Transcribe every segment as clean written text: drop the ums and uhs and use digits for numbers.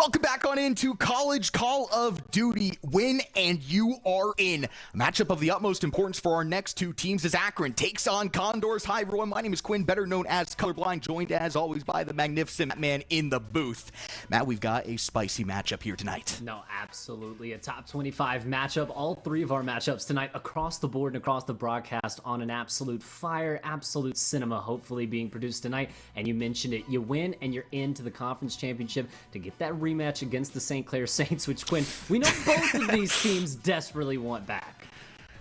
Welcome back on into College Call of Duty. Win and you are in. A matchup of the utmost importance for our next two teams as Akron takes on Condors. Hi everyone, my name is Quinn, better known as Colorblind, joined as always by the magnificent man in the booth. Matt, we've got a spicy matchup here tonight. No, absolutely. A top 25 matchup. All three of our matchups tonight across the board and across the broadcast on an absolute fire, absolute cinema hopefully being produced tonight. And you mentioned it. You win and you're into the conference championship to get that rematch against the St. Clair Saints, which, Quinn, we know both of these teams desperately want back.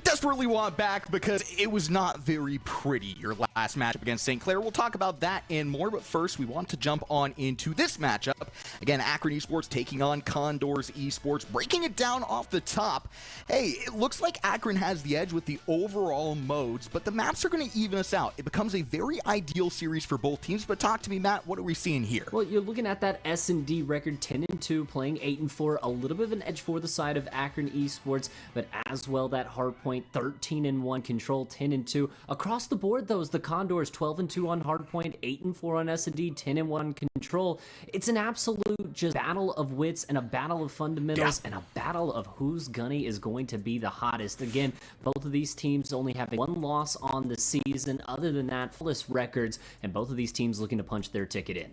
Desperately want back because it was not very pretty, your last matchup against St. Clair. We'll talk about that and more, but first we want to jump on into this matchup. Again, Akron Esports taking on Condors Esports, breaking it down off the top. Hey, it looks like Akron has the edge with the overall modes, but the maps are going to even us out. It becomes a very ideal series for both teams, but talk to me, Matt, what are we seeing here? Well, you're looking at that S&D record 10-2, playing 8-4, a little bit of an edge for the side of Akron Esports, but as well that hardpoint 13-1, control 10-2. Across the board, though, is the Condors 12-2 on hardpoint, 8-4 on S&D, 10-1 control. It's an absolute just battle of wits and a battle of fundamentals and a battle of whose gunny is going to be the hottest. Again, both of these teams only having one loss on the season. Other than that, flawless records, and both of these teams looking to punch their ticket in.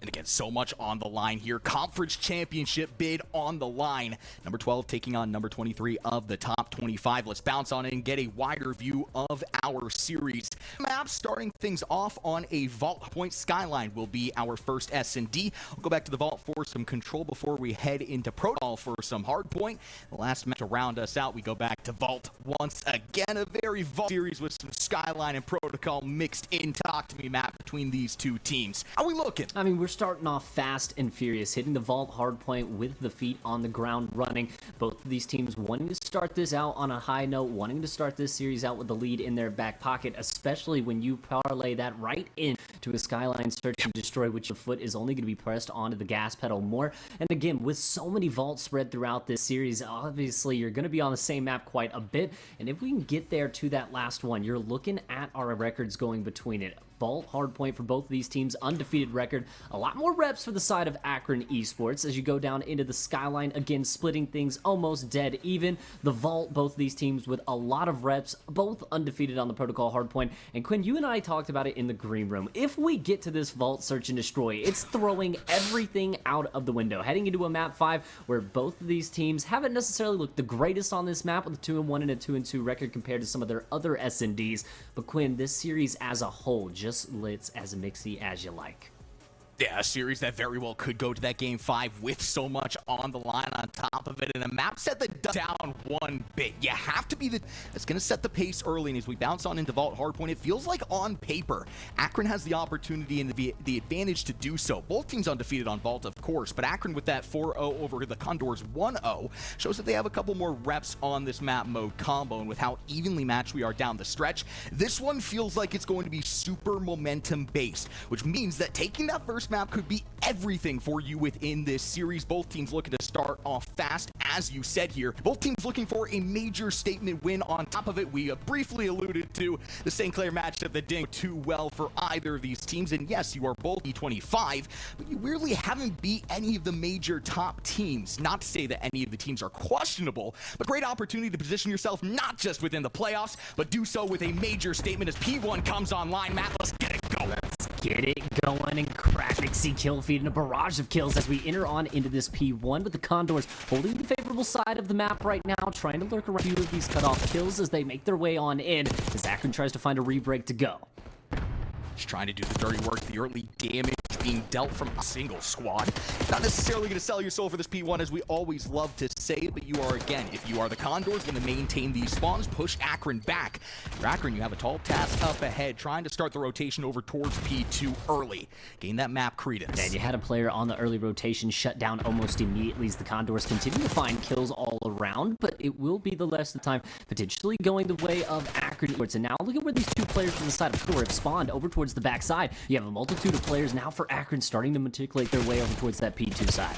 And again, so much on the line here. Conference championship bid on the line. Number 12 taking on number 23 of the top 25. Let's bounce on in and get a wider view of our series. Map starting things off on a vault point. Skyline will be our first S&D. We'll go back to the vault for some control before we head into protocol for some hard point. The last match to round us out, we go back to vault once again. A very vault series with some Skyline and protocol mixed in. Talk to me, Matt, between these two teams. How are we looking? I mean, we're starting off fast and furious, hitting the vault hardpoint with the feet on the ground running. Both of these teams wanting to start this out on a high note, wanting to start this series out with the lead in their back pocket, especially when you parlay that right into a Skyline search and destroy, which your foot is only going to be pressed onto the gas pedal more. And again, with so many vaults spread throughout this series, obviously you're going to be on the same map quite a bit. And if we can get there to that last one, you're looking at our records going between it. Vault hardpoint for both of these teams, undefeated record. A lot more reps for the side of Akron Esports as you go down into the Skyline, again splitting things almost dead even. The vault, both of these teams with a lot of reps, both undefeated on the protocol hardpoint. And Quinn, you and I talked about it in the green room. If we get to this vault search and destroy, it's throwing everything out of the window. Heading into a map 5 where both of these teams haven't necessarily looked the greatest on this map with a 2-1 and a 2-2 record compared to some of their other S&Ds. But Quinn, this series as a whole just lit as mixy as you like. Yeah, a series that very well could go to that game 5 with so much on the line on top of it, and a map set that down one bit. You have to be that's going to set the pace early, and as we bounce on into Vault Hardpoint, it feels like on paper, Akron has the opportunity and the advantage to do so. Both teams undefeated on Vault, of course, but Akron with that 4-0 over the Condors 1-0 shows that they have a couple more reps on this map mode combo, and with how evenly matched we are down the stretch, this one feels like it's going to be super momentum based, which means that taking that first map could be everything for you within this series. Both teams looking to start off fast, as you said here. Both teams looking for a major statement win. On top of it, we briefly alluded to the St. Clair matchup that didn't go too well for either of these teams. And yes, you are both E25, but you really haven't beat any of the major top teams. Not to say that any of the teams are questionable, but great opportunity to position yourself not just within the playoffs, but do so with a major statement as P1 comes online. Matt, let's get it going. Get it going and crack Nixie kill feed and a barrage of kills as we enter on into this P1, with the Condors holding the favorable side of the map right now, trying to lurk around a few of these cutoff kills as they make their way on in, as Akron tries to find a re-break to go. Just trying to do the dirty work, the early damage being dealt from a single squad. Not necessarily going to sell your soul for this P1, as we always love to say, but you are, again, if you are the Condors, going to maintain these spawns, push Akron back. For Akron, you have a tall task up ahead, trying to start the rotation over towards P2 early. Gain that map credence. And you had a player on the early rotation shut down almost immediately as the Condors continue to find kills all around, but it will be the rest of the time potentially going the way of Akron. And now look at where these two players from the side of Condor have spawned over towards the backside. You have a multitude of players now for Akron starting to matriculate their way over towards that P2 side.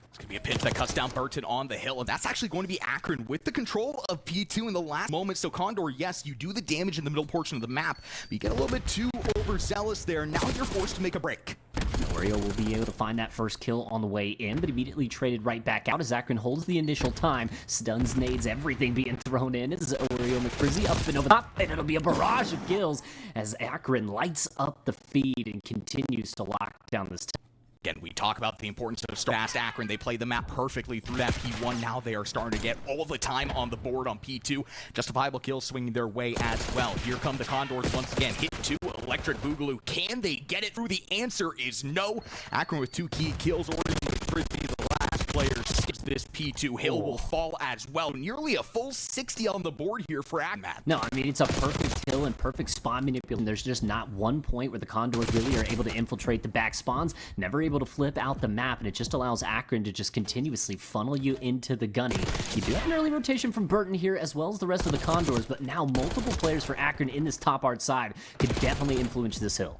It's going to be a pinch that cuts down Burton on the hill, and that's actually going to be Akron with the control of P2 in the last moment. So Condor, yes, you do the damage in the middle portion of the map, but you get a little bit too overzealous there. Now you're forced to make a break. Oreo will be able to find that first kill on the way in, but immediately traded right back out as Akron holds the initial time. Stuns, nades, everything being thrown in as Oreo McFrizzy up and over the top, and it'll be a barrage of kills as Akron lights up the feed and continues to lock down this time. Again, we talk about the importance of fast Akron. They played the map perfectly through that P1. Now they are starting to get all the time on the board on P2. Justifiable kills swinging their way as well. Here come the Condors once again. Hit 2, Electric Boogaloo. Can they get it through? The answer is no. Akron with 2 key kills. Oreo Frisbee, the last player, skips this P2. Hill will fall as well. Nearly a full 60 on the board here for Akron. No, I mean, it's a perfect hill and perfect spawn manipulation. There's just not one point where the Condors really are able to infiltrate the back spawns. Never able to flip out the map, and it just allows Akron to just continuously funnel you into the gunny. You do have an early rotation from Burton here as well as the rest of the Condors, but now multiple players for Akron in this top art side could definitely influence this hill.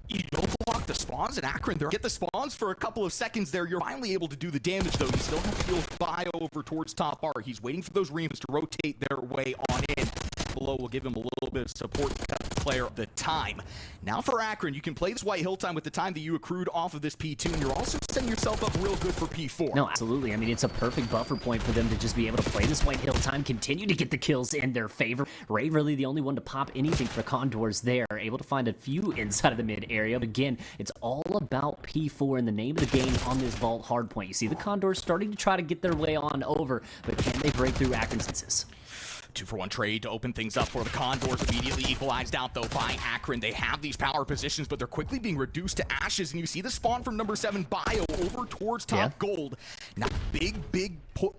You don't block the spawns in Akron. They get the spawns for a couple of seconds there. You're finally able to do the damage, though. You still have to deal Bio over towards top R. He's waiting for those reams to rotate their way on in. Below will give him a little bit of support to cut the player the time. Now for Akron, you can play this White Hill time with the time that you accrued off of this P2, and you're also setting yourself up real good for P4. No, absolutely. I mean, it's a perfect buffer point for them to just be able to play this White Hill time, continue to get the kills in their favor. Ray really the only one to pop anything for Condors there, able to find a few inside of the mid area. But again, it's all about P4 and the name of the game on this vault hardpoint. You see the Condors starting to try to get their way on over, but can they break through Akron's defenses? 2-for-1 trade to open things up for the Condors. Immediately equalized out, though, by Akron. They have these power positions, but they're quickly being reduced to ashes. And you see the spawn from number 7, Bio, over towards top gold. Now, big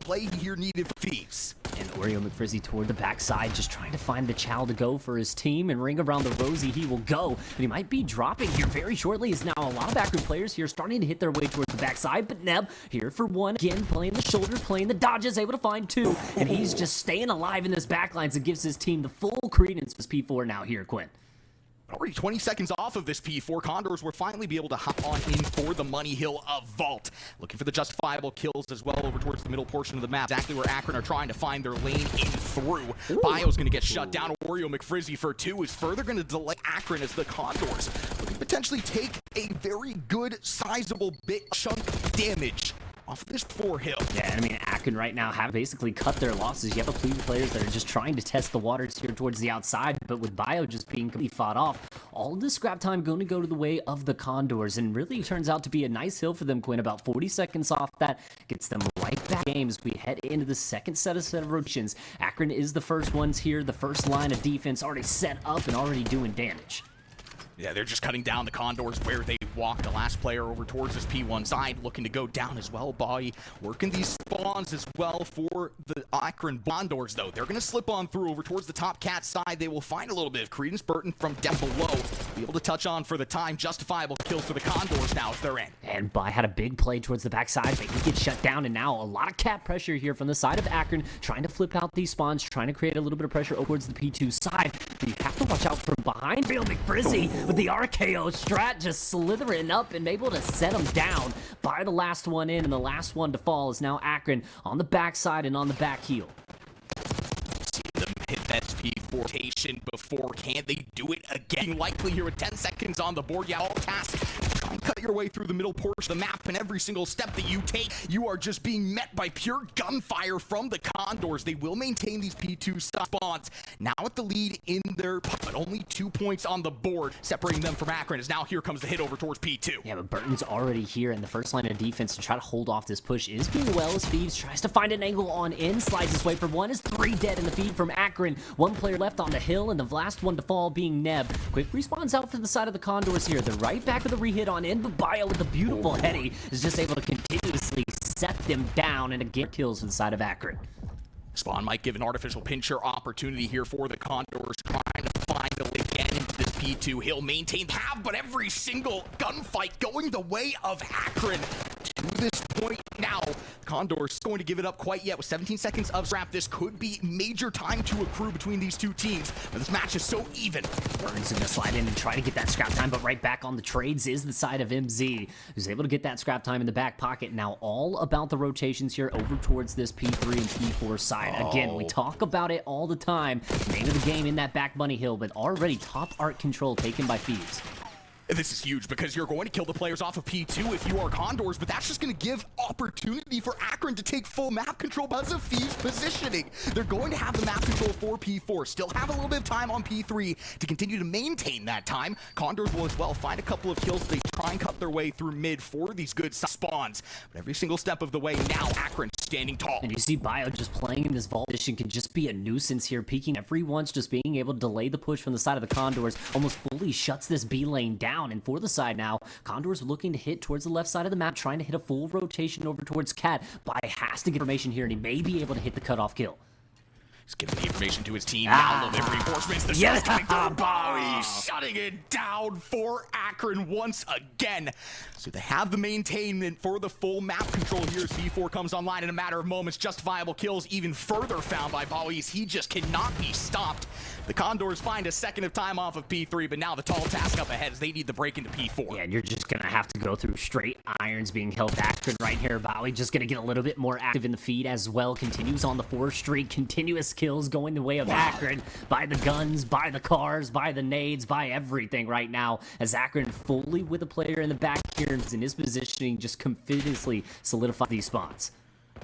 play here needed for Thieves. And Oreo McFrizzy toward the backside, just trying to find the chow to go for his team, and ring around the rosy he will go. But he might be dropping here very shortly, as now a lot of Akron players here starting to hit their way towards the backside. But Neb here for 1, again playing the shoulder, playing the dodges, able to find 2, and he's just staying alive in this backlines and gives his team the full credence for P4 now here, Quinn. Already 20 seconds off of this P4. Condors will finally be able to hop on in for the money hill of Vault. Looking for the justifiable kills as well over towards the middle portion of the map. Exactly where Akron are trying to find their lane in through. Bio's going to get shut down. Oreo McFrizzy for 2 is further going to delay Akron as the Condors looking to potentially take a very good, sizable bit chunk of damage off of this 4 hill. Yeah, I mean, Akron right now have basically cut their losses. You have a few players that are just trying to test the waters here towards the outside, but with Bio just being completely fought off, all of this scrap time going to go to the way of the Condors, and really turns out to be a nice hill for them, Quinn. About 40 seconds off that gets them right back games. We head into the second set of rotations. Akron is the first ones here. The first line of defense already set up and already doing damage. Yeah, they're just cutting down the Condors where they walk. The last player over towards this P1 side looking to go down as well. Bobby working these spawns as well for the Akron Condors, though. They're going to slip on through over towards the top cat side. They will find a little bit of Credence. Burton from down below be able to touch on for the time. Justifiable kills for the Condors now as they're in. And Bai had a big play towards the backside, but he gets shut down, and now a lot of cat pressure here from the side of Akron, trying to flip out these spawns, trying to create a little bit of pressure over towards the P2 side. But you have to watch out from behind. Real McFrizzy with the RKO strat just slithering up and able to set him down. By the last one in, and the last one to fall is now Akron on the backside and on the back heel. See them hit that P4 rotation before. Can they do it again? Likely here with 10 seconds on the board. Yeah, all tasks. Try and cut your way through the middle portion of the map, and every single step that you take, you are just being met by pure gunfire from the Condors. They will maintain these P2 spawns. Now with the lead in their but only 2 points on the board, separating them from Akron, as now here comes the hit over towards P2. Yeah, but Burton's already here, and the first line of defense to try to hold off this push is being well as Thieves tries to find an angle on in, slides his way for 1, is 3 dead in the feed from Akron. 1 player left on the hill, and the last one to fall being Neb. Quick respawns out to the side of the Condors here. They're right back with a re-hit on in, but Bio with a beautiful heady is just able to continuously set them down, and again kills to the side of Akron. Spawn might give an artificial pincher opportunity here for the Condors, trying to find a way again into this P2. He'll maintain but every single gunfight going the way of Akron. To this point now, Condors going to give it up quite yet with 17 seconds of scrap. This could be major time to accrue between these two teams, but this match is so even. Burns is gonna slide in and try to get that scrap time, but right back on the trades is the side of MZ, who's able to get that scrap time in the back pocket. Now all about the rotations here over towards this P3 and P4 side. Again, we talk about it all the time. Name of the game in that back bunny hill, but already top art control taken by Thieves. This is huge because you're going to kill the players off of P2 if you are Condors, but that's just going to give opportunity for Akron to take full map control because of Fee's positioning. They're going to have the map control for P4, still have a little bit of time on P3 to continue to maintain that time. Condors will as well find a couple of kills as they try and cut their way through mid for these good spawns. But every single step of the way, now Akron standing tall. And you see Bio just playing in this vault position can just be a nuisance here, peeking every once, just being able to delay the push from the side of the Condors, almost fully shuts this B lane down. And for the side now, Condors looking to hit towards the left side of the map, trying to hit a full rotation over towards Cat. Bio has to get information here, and he may be able to hit the cutoff kill. He's giving the information to his team. Now the reinforcements. The shot's coming through. Bowie shutting it down for Akron once again. So they have the maintainment for the full map control here as B4 comes online in a matter of moments. Justifiable kills even further found by Bowie. He just cannot be stopped. The Condors find a second of time off of P3, but now the tall task up ahead is they need the break into P4. Yeah, and you're just going to have to go through straight irons being held back right here. Bowie just going to get a little bit more active in the feed as well. Continues on the 4th streak. Continuous kills going the way of Akron by the guns, by the cars, by the nades, by everything right now. As Akron fully with a player in the back here in his positioning, just continuously solidify these spots.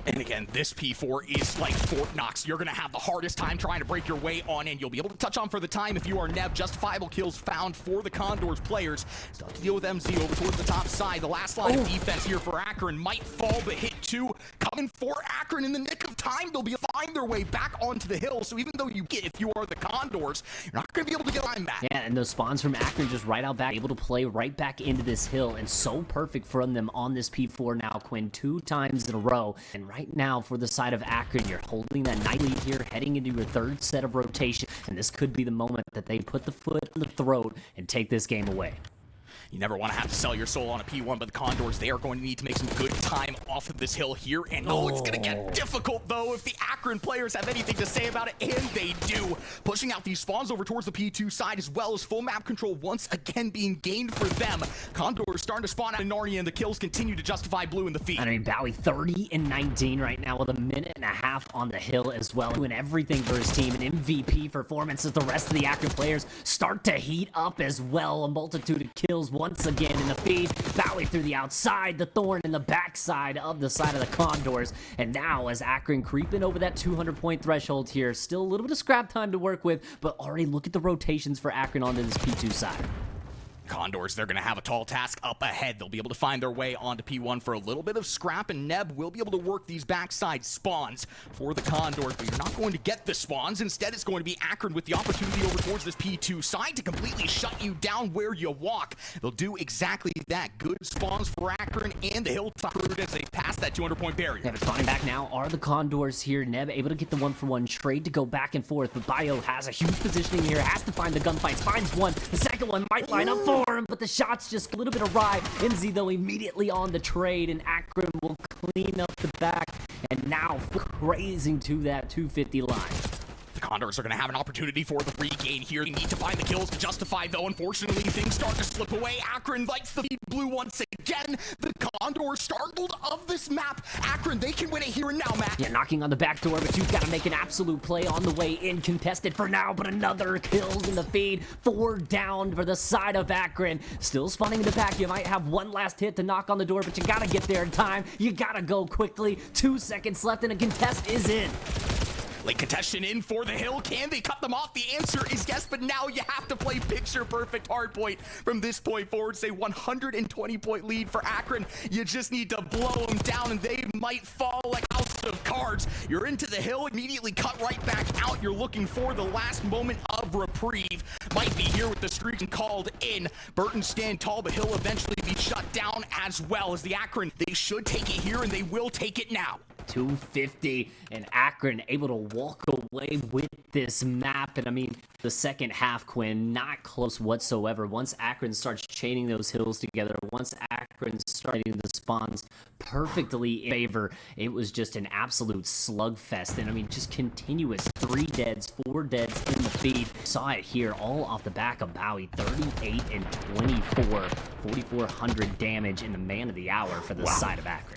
And again, this P4 is like Fort Knox. You're going to have the hardest time trying to break your way on in. You'll be able to touch on for the time if you are Neb. Justifiable kills found for the Condors players. Still have to deal with MZ over towards the top side. The last line of defense here for Akron might fall, but hit 2 coming for Akron in the nick of time. They'll be able to find their way back onto the hill. So even though you get, if you are the Condors, you're not going to be able to get line back. Yeah, and those spawns from Akron just right out back, able to play right back into this hill, and so perfect from them on this P4 now, Quinn, 2 times in a row. And right now for the side of Akron, you're holding that night lead here, heading into your 3rd set of rotation, and this could be the moment that they put the foot in the throat and take this game away. You never want to have to sell your soul on a P1, but the Condors, they are going to need to make some good time off of this hill here. And it's going to get difficult, though, if the Akron players have anything to say about it, and they do. Pushing out these spawns over towards the P2 side, as well as full map control once again being gained for them. Condors starting to spawn out in Narnia, and the kills continue to justify blue in the feed. I mean, Bowie 30 and 19 right now with a minute and a half on the hill as well, doing everything for his team. An MVP performance as the rest of the Akron players start to heat up as well. A multitude of kills once again in the feed. Bowie through the outside, the thorn in the backside of the side of the Condors. And now as Akron creeping over that 200-point threshold here, still a little bit of scrap time to work with, but already look at the rotations for Akron onto this P2 side. Condors, they're going to have a tall task up ahead. They'll be able to find their way onto P1 for a little bit of scrap, and Neb will be able to work these backside spawns for the Condors, but you're not going to get the spawns. Instead, it's going to be Akron with the opportunity over towards this P2 side to completely shut you down where you walk. They'll do exactly that. Good spawns for Akron and the Hilltop Route as they pass that 200-point barrier. Yeah, but spawning back now are the Condors here. Neb able to get the 1-for-1 trade to go back and forth, but Bio has a huge positioning here, has to find the gunfights, finds one. The second one might line up for him, but the shot's just a little bit awry. MZ, though, immediately on the trade, and Akron will clean up the back, and now crazing to that 250 line. The Condors are going to have an opportunity for the regain here. They need to find the kills to justify, though. Unfortunately, things start to slip away. Akron lights the blue once again. The Condors startled of this map. Akron, they can win it here and now, Matt. Yeah, knocking on the back door, but you've got to make an absolute play on the way in. Contested for now, but another kills in the feed. 4 down for the side of Akron. Still spawning in the back. You might have one last hit to knock on the door, but you got to get there in time. You got to go quickly. 2 seconds left, and a contest is in. Late contestation in for the hill. Can they cut them off? The answer is yes, but now you have to play picture perfect hardpoint from this point forward. Say 120-point lead for Akron. You just need to blow them down, and they might fall like house of cards. You're into the hill, immediately cut right back out. You're looking for the last moment of reprieve. Might be here with the streak called in. Burton stand tall, but he'll eventually be shut down as well as the Akron. They should take it here, and they will take it now. 250, and Akron able to walk away with this map. And I mean, the second half, Quinn, not close whatsoever. Once Akron starts chaining those hills together, once Akron starting the spawns perfectly in favor, it was just an absolute slugfest. And I mean, just continuous 3 deads, 4 deads in the feed. Saw it here all off the back of Bowie. 38 and 24, 4,400 damage in the man of the hour for the side of Akron.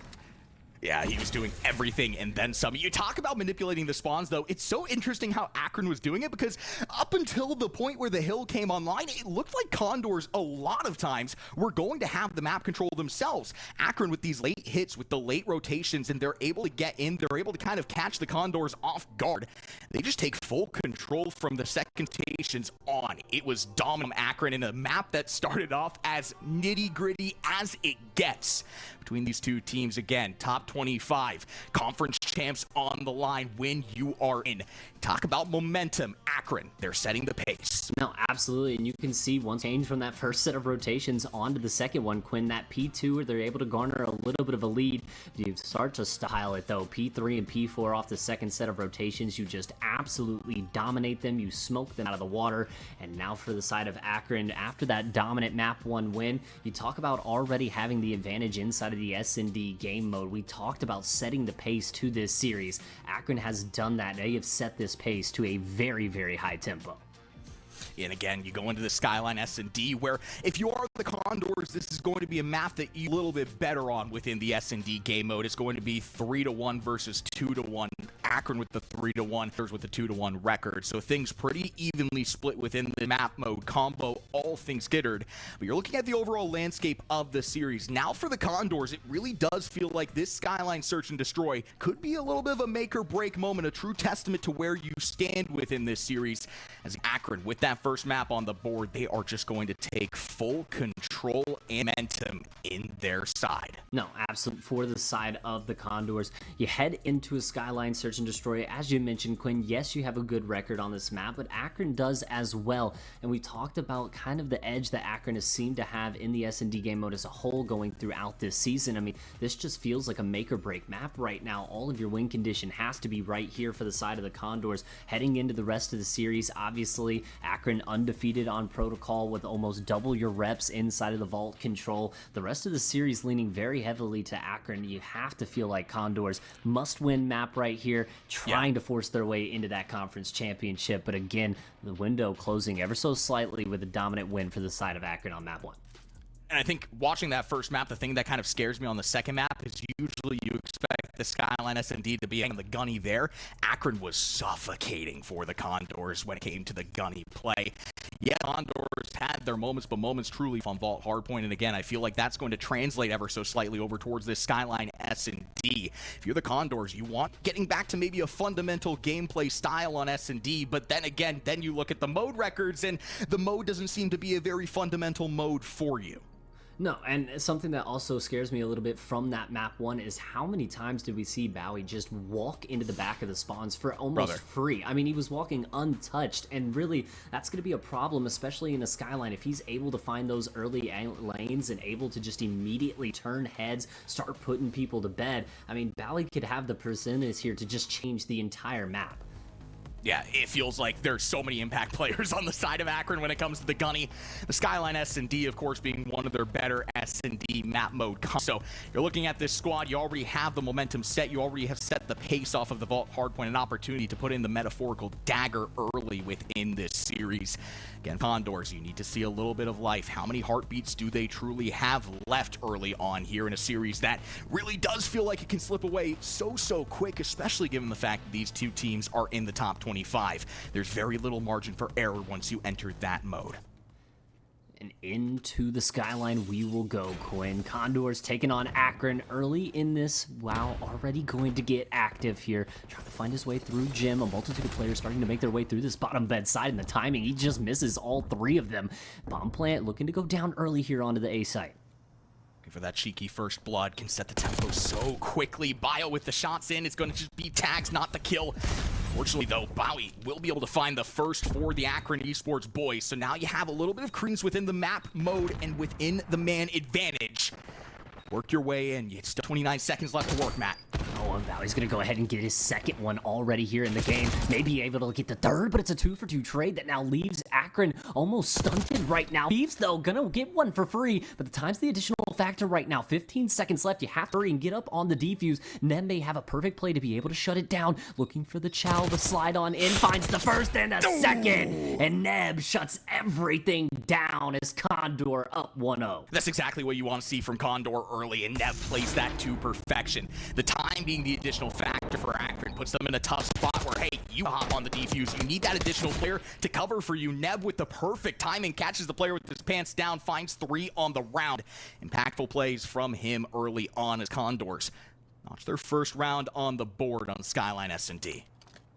Yeah, he was doing everything and then some. You talk about manipulating the spawns, though. It's so interesting how Akron was doing it, because up until the point where the hill came online, it looked like Condors a lot of times were going to have the map control themselves. Akron with these late hits, with the late rotations, and they're able to get in, they're able to kind of catch the Condors off guard. They just take full control from the second stations on. It was dominant Akron in a map that started off as nitty-gritty as it gets. Between these two teams, again, top 25, conference champs on the line when you are in. Talk about momentum. Akron, they're setting the pace. No, absolutely, and you can see one change from that first set of rotations onto the second one, Quinn. That P2, where they're able to garner a little bit of a lead. You start to style it, though. P3 and P4 off the second set of rotations, you just absolutely dominate them. You smoke them out of the water. And now for the side of Akron, after that dominant map 1 win, you talk about already having the advantage inside of the S&D game mode. We talked about setting the pace to this series. Akron has done that. They have set this pace to a very, very high tempo. And again, you go into the Skyline S&D, where if you are the Condors, this is going to be a map that you're a little bit better on within the S&D game mode. It's going to be 3-1 versus 2-1. Akron with the 3-1, there's with the 2-1 record. So things pretty evenly split within the map mode combo, all things considered. But you're looking at the overall landscape of the series. Now for the Condors, it really does feel like this Skyline Search and Destroy could be a little bit of a make or break moment, a true testament to where you stand within this series. As Akron, with that first map on the board, they are just going to take full control and momentum in their side. No, absolutely. For the side of the Condors, you head into a Skyline Search and Destroy. As you mentioned, Quinn, yes, you have a good record on this map, but Akron does as well. And we talked about kind of the edge that Akron has seemed to have in the S&D game mode as a whole going throughout this season. I mean, this just feels like a make or break map right now. All of your win condition has to be right here for the side of the Condors. Heading into the rest of the series, obviously, Akron undefeated on protocol with almost double your reps inside of the vault control. The rest of the series leaning very heavily to Akron. You have to feel like Condors must win map right here, trying to force their way into that conference championship. But again, the window closing ever so slightly with a dominant win for the side of Akron on map 1. And I think watching that first map, the thing that kind of scares me on the second map is usually you expect the Skyline S&D to be on the gunny there. Akron was suffocating for the Condors when it came to the gunny play. Yeah, Condors had their moments, but moments truly on vault hardpoint. And again, I feel like that's going to translate ever so slightly over towards this Skyline S&D. If you're the Condors, you want getting back to maybe a fundamental gameplay style on S&D, but then again, then you look at the mode records, and the mode doesn't seem to be a very fundamental mode for you. No, and something that also scares me a little bit from that map 1 is how many times did we see Bowie just walk into the back of the spawns for almost free? I mean, he was walking untouched, and really, that's going to be a problem, especially in a Skyline. If he's able to find those early lanes and able to just immediately turn heads, start putting people to bed, I mean, Bowie could have the percentage here to just change the entire map. Yeah, it feels like there's so many impact players on the side of Akron when it comes to the gunny. The Skyline S&D, of course, being one of their better S&D map mode. So you're looking at this squad, you already have the momentum set, you already have set the pace off of the vault hardpoint, an opportunity to put in the metaphorical dagger early within this series. Again, Condors, you need to see a little bit of life. How many heartbeats do they truly have left early on here in a series that really does feel like it can slip away so quick, especially given the fact that these two teams are in the top 25. There's very little margin for error once you enter that mode. And into the Skyline we will go, Quinn. Condors taking on Akron early in this. Wow, already going to get active here. Trying to find his way through Jim. A multitude of players starting to make their way through this bottom bed side, and the timing, he just misses all 3 of them. Bomb plant looking to go down early here onto the A site. For that cheeky first blood, can set the tempo so quickly. Bio with the shots in, it's going to just be tags, not the kill. Fortunately, though, Bowie will be able to find the first for the Akron Esports boys. So now you have a little bit of credence within the map mode and within the man advantage. Work your way in. It's still 29 seconds left to work, Matt. Oh, Oh, and Valley's going to go ahead and get his second one already here in the game. Maybe able to get the third, but it's a 2-for-2 trade that now leaves Akron almost stunted right now. Thieves, though, going to get one for free, but the time's the additional factor right now. 15 seconds left. You have to hurry and get up on the defuse. Neb may have a perfect play to be able to shut it down. Looking for the Chow to slide on in. Finds the first and the second. And Neb shuts everything down as Condor up 1-0. That's exactly what you want to see from Condor early, and Neb plays that to perfection. The time being the additional factor for Akron puts them in a tough spot where, hey, you hop on the defuse. You need that additional player to cover for you. Neb with the perfect timing catches the player with his pants down, finds 3 on the round. Impactful plays from him early on as Condors notch their first round on the board on Skyline S&D.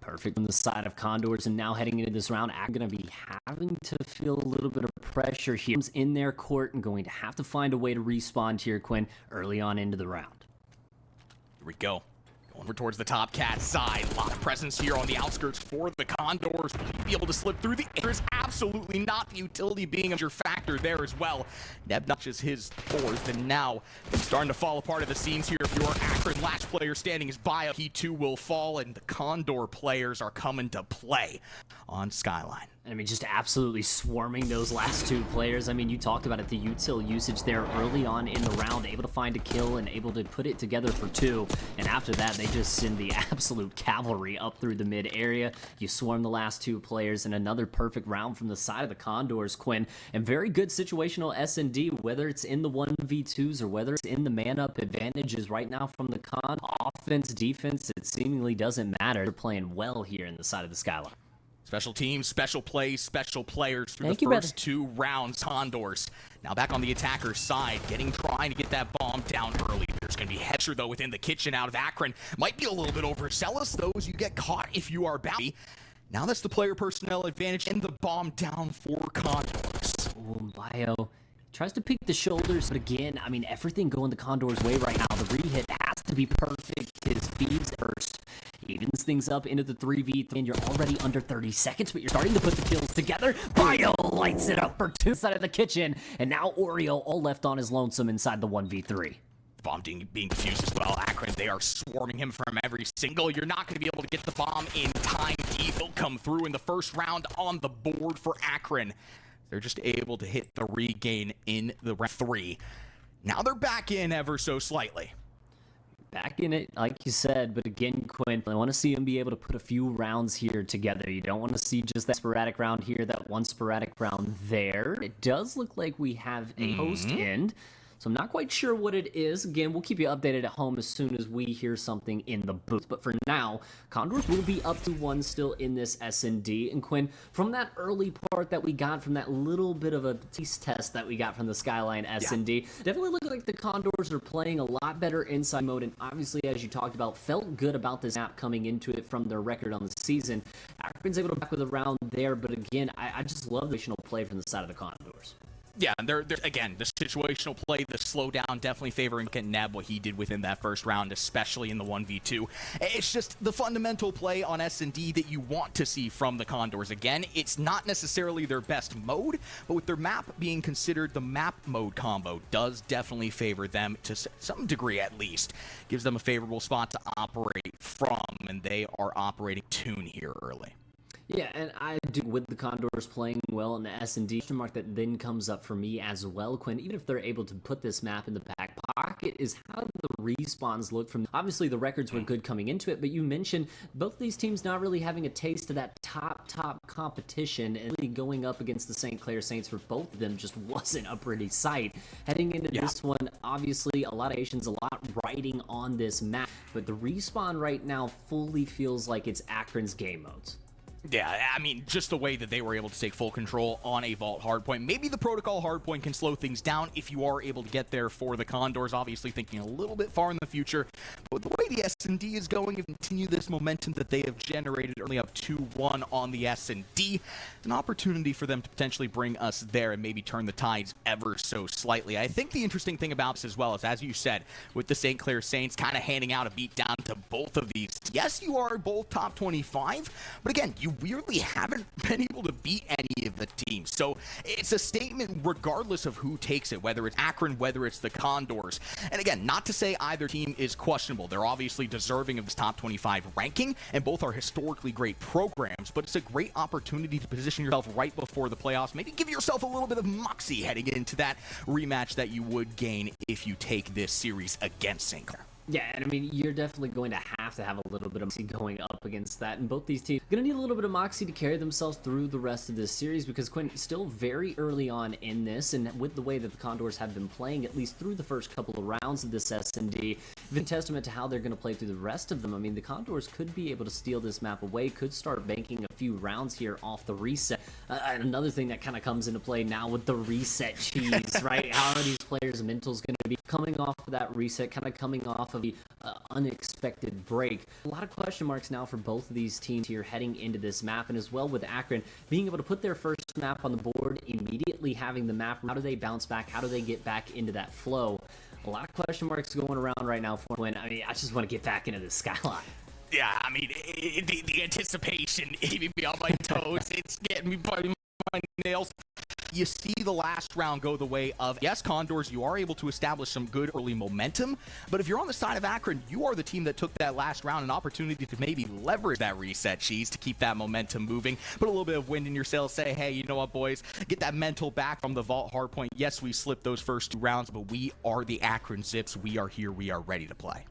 Perfect on the side of Condors, and now heading into this round, I'm going to be having to feel a little bit of pressure here. In their court and going to have to find a way to respawn here, Quinn, early on into the round. Here we go. Over towards the top cat side. A lot of presence here on the outskirts for the Condors. Will he be able to slip through the air? Absolutely not. The utility being a major factor there as well. Neb notches his fourth, and now it's starting to fall apart at the seams here. If you're Akron latch player standing his bio, he too will fall, and the Condor players are coming to play on Skyline. I mean, just absolutely swarming those last 2 players. I mean, you talked about it, the util usage there early on in the round, able to find a kill and able to put it together for 2. And after that, they just send the absolute cavalry up through the mid area. You swarm the last 2 players, and another perfect round from the side of the Condors, Quinn. And very good situational S&D, whether it's in the 1v2s or whether it's in the man-up advantages right now from the Con. Offense, defense, it seemingly doesn't matter. They're playing well here in the side of the Skyline. Special teams, special plays, special players through the first 2 rounds. Condors now back on the attacker's side, trying to get that bomb down early. There's going to be Hetcher, though, within the kitchen out of Akron. Might be a little bit overzealous. Those you get caught if you are bounty. Now that's the player personnel advantage and the bomb down for Condors. Oh, Bio tries to pick the shoulders, but again, I mean, everything going the Condors' way right now. The re-hit has to be perfect. His feeds first. Evens things up into the 3v3, and you're already under 30 seconds, but you're starting to put the kills together. Bio lights it up for 2 side of the kitchen, and now Oreo all left on his lonesome inside the 1v3. Bomb being defused as well. Akron, they are swarming him from every single. You're not going to be able to get the bomb in time. He'll come through in the first round on the board for Akron. They're just able to hit the regain in the round 3. Now they're back in ever so slightly. Back in it, like you said, but again, Quinn, I want to see him be able to put a few rounds here together. You don't want to see just that sporadic round here, that one sporadic round there. It does look like we have a host end, so I'm not quite sure what it is. Again, we'll keep you updated at home as soon as we hear something in the booth. But for now, Condors will be up to 1 still in this S&D. And Quinn, from that early part that we got, from that little bit of a taste test that we got from the Skyline S&D, definitely look like the Condors are playing a lot better inside mode. And obviously, as you talked about, felt good about this map coming into it from their record on the season. Akron's able to back with a round there, but again, I just love the additional play from the side of the Condors. Yeah, and they're again, the situational play, the slowdown, definitely favoring Neb, what he did within that first round, especially in the 1v2. It's just the fundamental play on S&D that you want to see from the Condors. Again, it's not necessarily their best mode, but with their map being considered the map mode combo, does definitely favor them to some degree at least. Gives them a favorable spot to operate from, and they are operating tune here early. Yeah, and I do, with the Condors playing well in the S&D, question mark that then comes up for me as well, Quinn, even if they're able to put this map in the back pocket, is how the respawns look from, obviously the records were good coming into it, but you mentioned both of these teams not really having a taste of that top competition, and really going up against the St. Clair Saints for both of them just wasn't a pretty sight. Heading into this one, obviously a lot of Asians, a lot riding on this map, but the respawn right now fully feels like it's Akron's game modes. Yeah, I mean, just the way that they were able to take full control on a Vault hardpoint. Maybe the Protocol hardpoint can slow things down if you are able to get there for the Condors, obviously thinking a little bit far in the future. But the way the S&D is going, and continue this momentum that they have generated, early up 2-1 on the S&D, an opportunity for them to potentially bring us there and maybe turn the tides ever so slightly. I think the interesting thing about this as well is, as you said, with the St. Clair Saints kind of handing out a beatdown to both of these. Yes, you are both top 25, but again, you weirdly haven't been able to beat any of the teams. So it's a statement regardless of who takes it, whether it's Akron, whether it's the Condors. And again, not to say either team is questionable. They're obviously deserving of this top 25 ranking, and both are historically great programs, but it's a great opportunity to position yourself right before the playoffs. Maybe give yourself a little bit of moxie heading into that rematch that you would gain if you take this series against St. Clair. Yeah, and I mean, you're definitely going to have a little bit of moxie going up against that, and both these teams are going to need a little bit of moxie to carry themselves through the rest of this series, because Quinn, still very early on in this, and with the way that the Condors have been playing, at least through the first couple of rounds of this S&D, the testament to how they're going to play through the rest of them. I mean, the Condors could be able to steal this map away, could start banking a few rounds here off the reset. And another thing that kind of comes into play now with the reset cheese, right? How are these players' mentals going to be coming off of that reset, kind of coming off of the unexpected break? A lot of question marks now for both of these teams here heading into this map, and as well with Akron being able to put their first map on the board, immediately having the map. How do they bounce back? How do they get back into that flow? A lot of question marks going around right now for Quinn. I mean, I just want to get back into the skyline. Yeah, I mean, the anticipation keeping me on my toes. It's getting me by my nails. You see the last round go the way of, yes, Condors, you are able to establish some good early momentum, but if you're on the side of Akron, you are the team that took that last round, an opportunity to maybe leverage that reset cheese to keep that momentum moving, put a little bit of wind in your sails, say, hey, you know what, boys, get that mental back from the vault hardpoint. Yes, we slipped those first 2 rounds, but we are the Akron Zips. We are here. We are ready to play.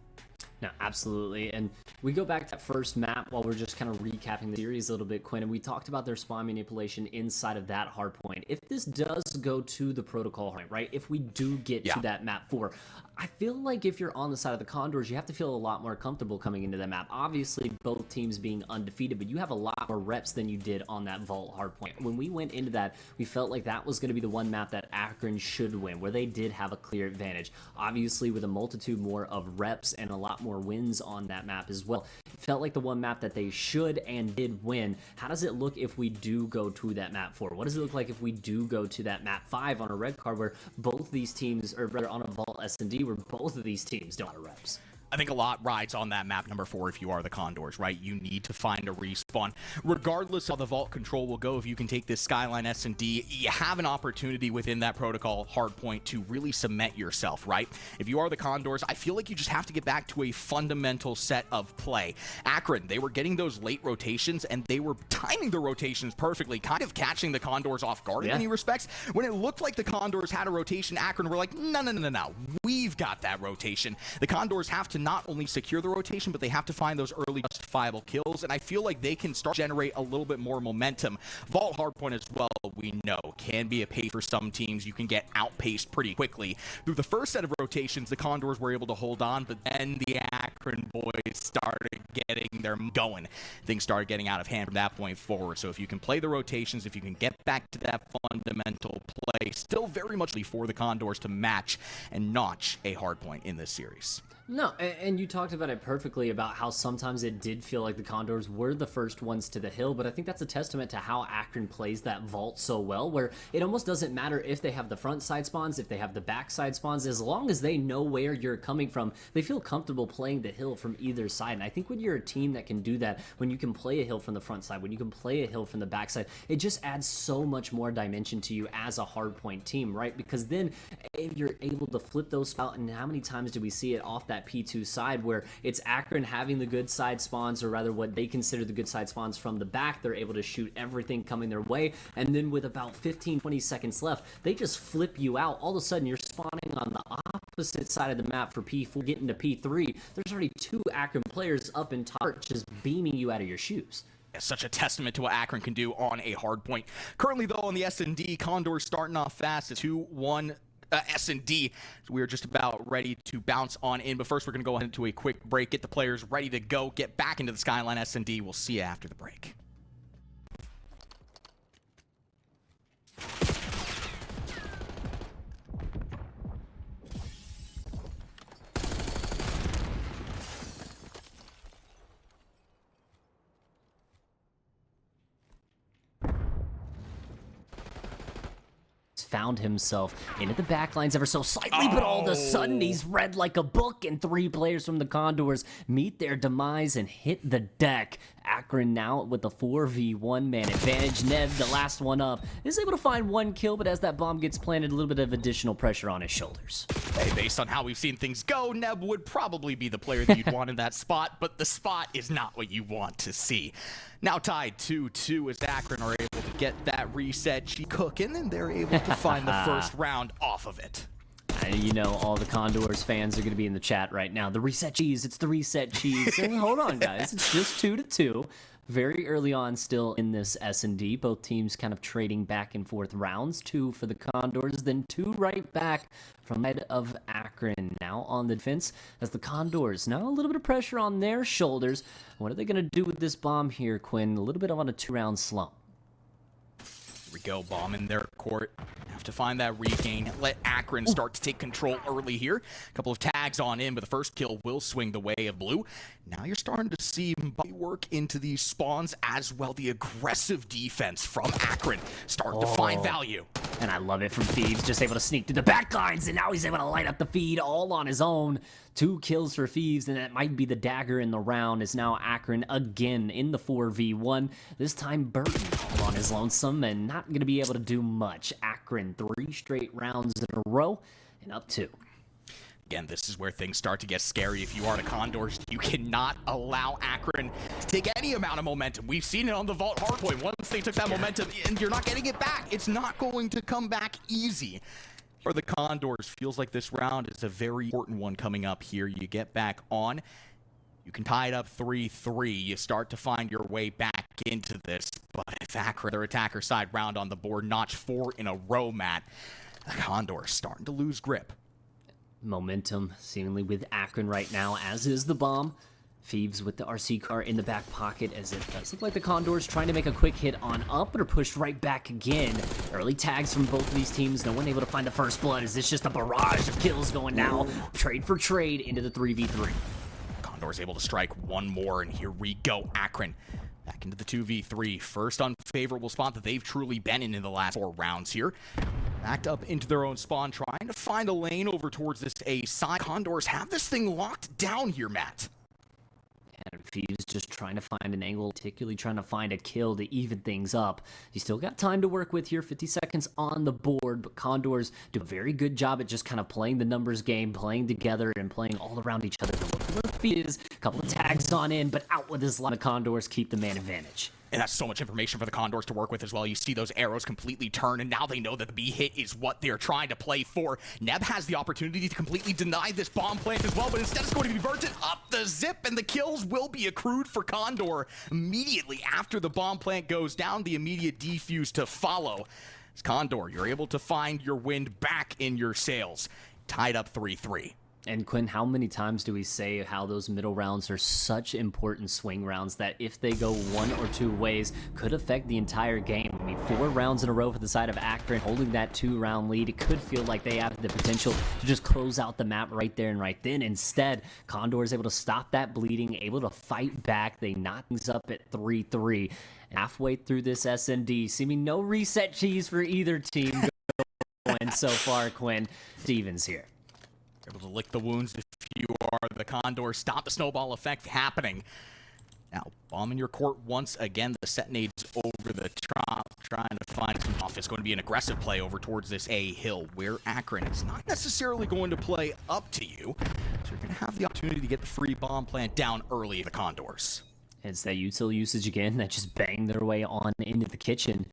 No, absolutely. And we go back to that first map while we're just kind of recapping the series a little bit, Quinn, and we talked about their spawn manipulation inside of that hard point. If this does go to the protocol point, right, if we do get to that map 4, I feel like if you're on the side of the Condors, you have to feel a lot more comfortable coming into that map. Obviously, both teams being undefeated, but you have a lot more reps than you did on that vault hard point. When we went into that, we felt like that was going to be the one map that Akron should win, where they did have a clear advantage. Obviously, with a multitude more of reps and a lot more wins on that map as well, it felt like the one map that they should and did win. How does it look if we do go to that map 4? What does it look like if we do go to that map 5 on a red card, where both these teams, or rather on a vault S&D, where both of these teams don't have reps? I think a lot rides on that map number 4 if you are the Condors, right? You need to find a respawn. Regardless of how the vault control will go, if you can take this Skyline S&D, you have an opportunity within that protocol hardpoint to really cement yourself, right? If you are the Condors, I feel like you just have to get back to a fundamental set of play. Akron, they were getting those late rotations, and they were timing the rotations perfectly, kind of catching the Condors off guard in many respects. When it looked like the Condors had a rotation, Akron were like, no, we've got that rotation. The Condors have to not only secure the rotation, but they have to find those early justifiable kills, and I feel like they can start to generate a little bit more momentum. Vault hardpoint as well, we know, can be a pay for some teams. You can get outpaced pretty quickly. Through the first set of rotations, the Condors were able to hold on, but then the Akron boys started getting their going. Things started getting out of hand from that point forward. So if you can play the rotations, if you can get back to that fundamental play, still very much for the Condors to match and notch a hardpoint in this series. No, and you talked about it perfectly about how sometimes it did feel like the Condors were the first ones to the hill, but I think that's a testament to how Akron plays that vault so well, where it almost doesn't matter if they have the front side spawns, if they have the back side spawns, as long as they know where you're coming from, they feel comfortable playing the hill from either side. And I think when you're a team that can do that, when you can play a hill from the front side, when you can play a hill from the back side, it just adds so much more dimension to you as a hardpoint team, right? Because then if you're able to flip those out, and how many times do we see it off that P2 side where it's Akron having the good side spawns, or rather what they consider the good side spawns from the back, they're able to shoot everything coming their way, and then with about 15-20 seconds left, they just flip you out. All of a sudden you're spawning on the opposite side of the map for P4, getting to P3, there's already 2 Akron players up in top just beaming you out of your shoes. Such a testament to what Akron can do on a hard point. Currently, though, on the S&D, Condors starting off fast. It's 2-1 S&D. So we're just about ready to bounce on in. But first, we're going to go ahead into a quick break, get the players ready to go, get back into the Skyline S&D. We'll see you after the break. found himself into the backlines ever so slightly, but all of a sudden he's read like a book, and 3 players from the Condors meet their demise and hit the deck. Akron now with the 4v1 man advantage. Neb, the last one up, is able to find 1 kill, but as that bomb gets planted, a little bit of additional pressure on his shoulders. Hey, based on how we've seen things go, Neb would probably be the player that you'd want in that spot, but the spot is not what you want to see. Now tied 2-2 as Akron are able to get that reset cheese cooking, and they're able to find the first round off of it. You know, all the Condors fans are going to be in the chat right now. The reset cheese, it's the reset cheese. And hold on, guys, it's just 2-2. Very early on still in this S&D. Both teams kind of trading back and forth rounds. 2 for the Condors, then 2 right back from the head of Akron. Now on the defense as the Condors. Now a little bit of pressure on their shoulders. What are they going to do with this bomb here, Quinn? A little bit on a 2-round slump. Here we go, bomb in their court. Have to find that regain. Let Akron start to take control early here. A couple of tags on in, but the first kill will swing the way of blue. Now you're starting to see body work into these spawns as well. The aggressive defense from Akron starting to find value. And I love it from Thieves, just able to sneak through the backlines, and now he's able to light up the feed all on his own. 2 kills for Thieves, and that might be the dagger in the round, is now Akron again in the 4v1. This time Burton all on his lonesome and not going to be able to do much. Akron 3 straight rounds in a row and up 2. Again, this is where things start to get scary. If you are the Condors, you cannot allow Akron to take any amount of momentum. We've seen it on the Vault hardpoint. Once they took that momentum, and you're not getting it back, it's not going to come back easy. For the Condors, feels like this round is a very important one coming up here. You get back on, you can tie it up 3-3. You start to find your way back into this. But if Akron, their attacker side round on the board, notch 4 in a row, Matt, the Condors starting to lose grip. Momentum seemingly with Akron right now, as is the bomb. Thieves with the RC car in the back pocket, as it does look like the Condors trying to make a quick hit on up, but are pushed right back again. Early tags from both of these teams. No one able to find the first blood. Is this just a barrage of kills going now? Trade for trade into the 3v3. Condors able to strike one more, and here we go. Akron back into the 2v3. First unfavorable spot that they've truly been in the last 4 rounds here. Backed up into their own spawn, trying to find a lane over towards this A side. Condors have this thing locked down here, Matt. And Thieves just trying to find an angle, particularly trying to find a kill to even things up. You still got time to work with here, 50 seconds on the board, but Condors do a very good job at just kind of playing the numbers game, playing together, and playing all around each other. The feed is a couple of tags on in, but out with this line of Condors keep the man advantage. And that's so much information for the Condors to work with as well. You see those arrows completely turn, and now they know that the B hit is what they're trying to play for. Neb has the opportunity to completely deny this bomb plant as well, but instead it's going to be burnt up the zip, and the kills will be accrued for Condor immediately after the bomb plant goes down. The immediate defuse to follow. As Condor, you're able to find your wind back in your sails. Tied up 3-3. And Quinn, how many times do we say how those middle rounds are such important swing rounds that if they go 1 or 2 ways, could affect the entire game? I mean, 4 rounds in a row for the side of Akron, holding that 2-round lead. It could feel like they have the potential to just close out the map right there and right then. Instead, Condor is able to stop that bleeding, able to fight back. They knock things up at 3-3. Halfway through this S&D, seeming no reset cheese for either team going so far, Quinn. Stevens here. Able to lick the wounds if you are the Condors. Stop the snowball effect happening. Now, bomb in your court once again. The set nades over the top, trying to find some off. It's going to be an aggressive play over towards this A hill, where Akron is not necessarily going to play up to you. So you're going to have the opportunity to get the free bomb plant down early for the Condors. It's that util usage again that just banged their way on into the kitchen.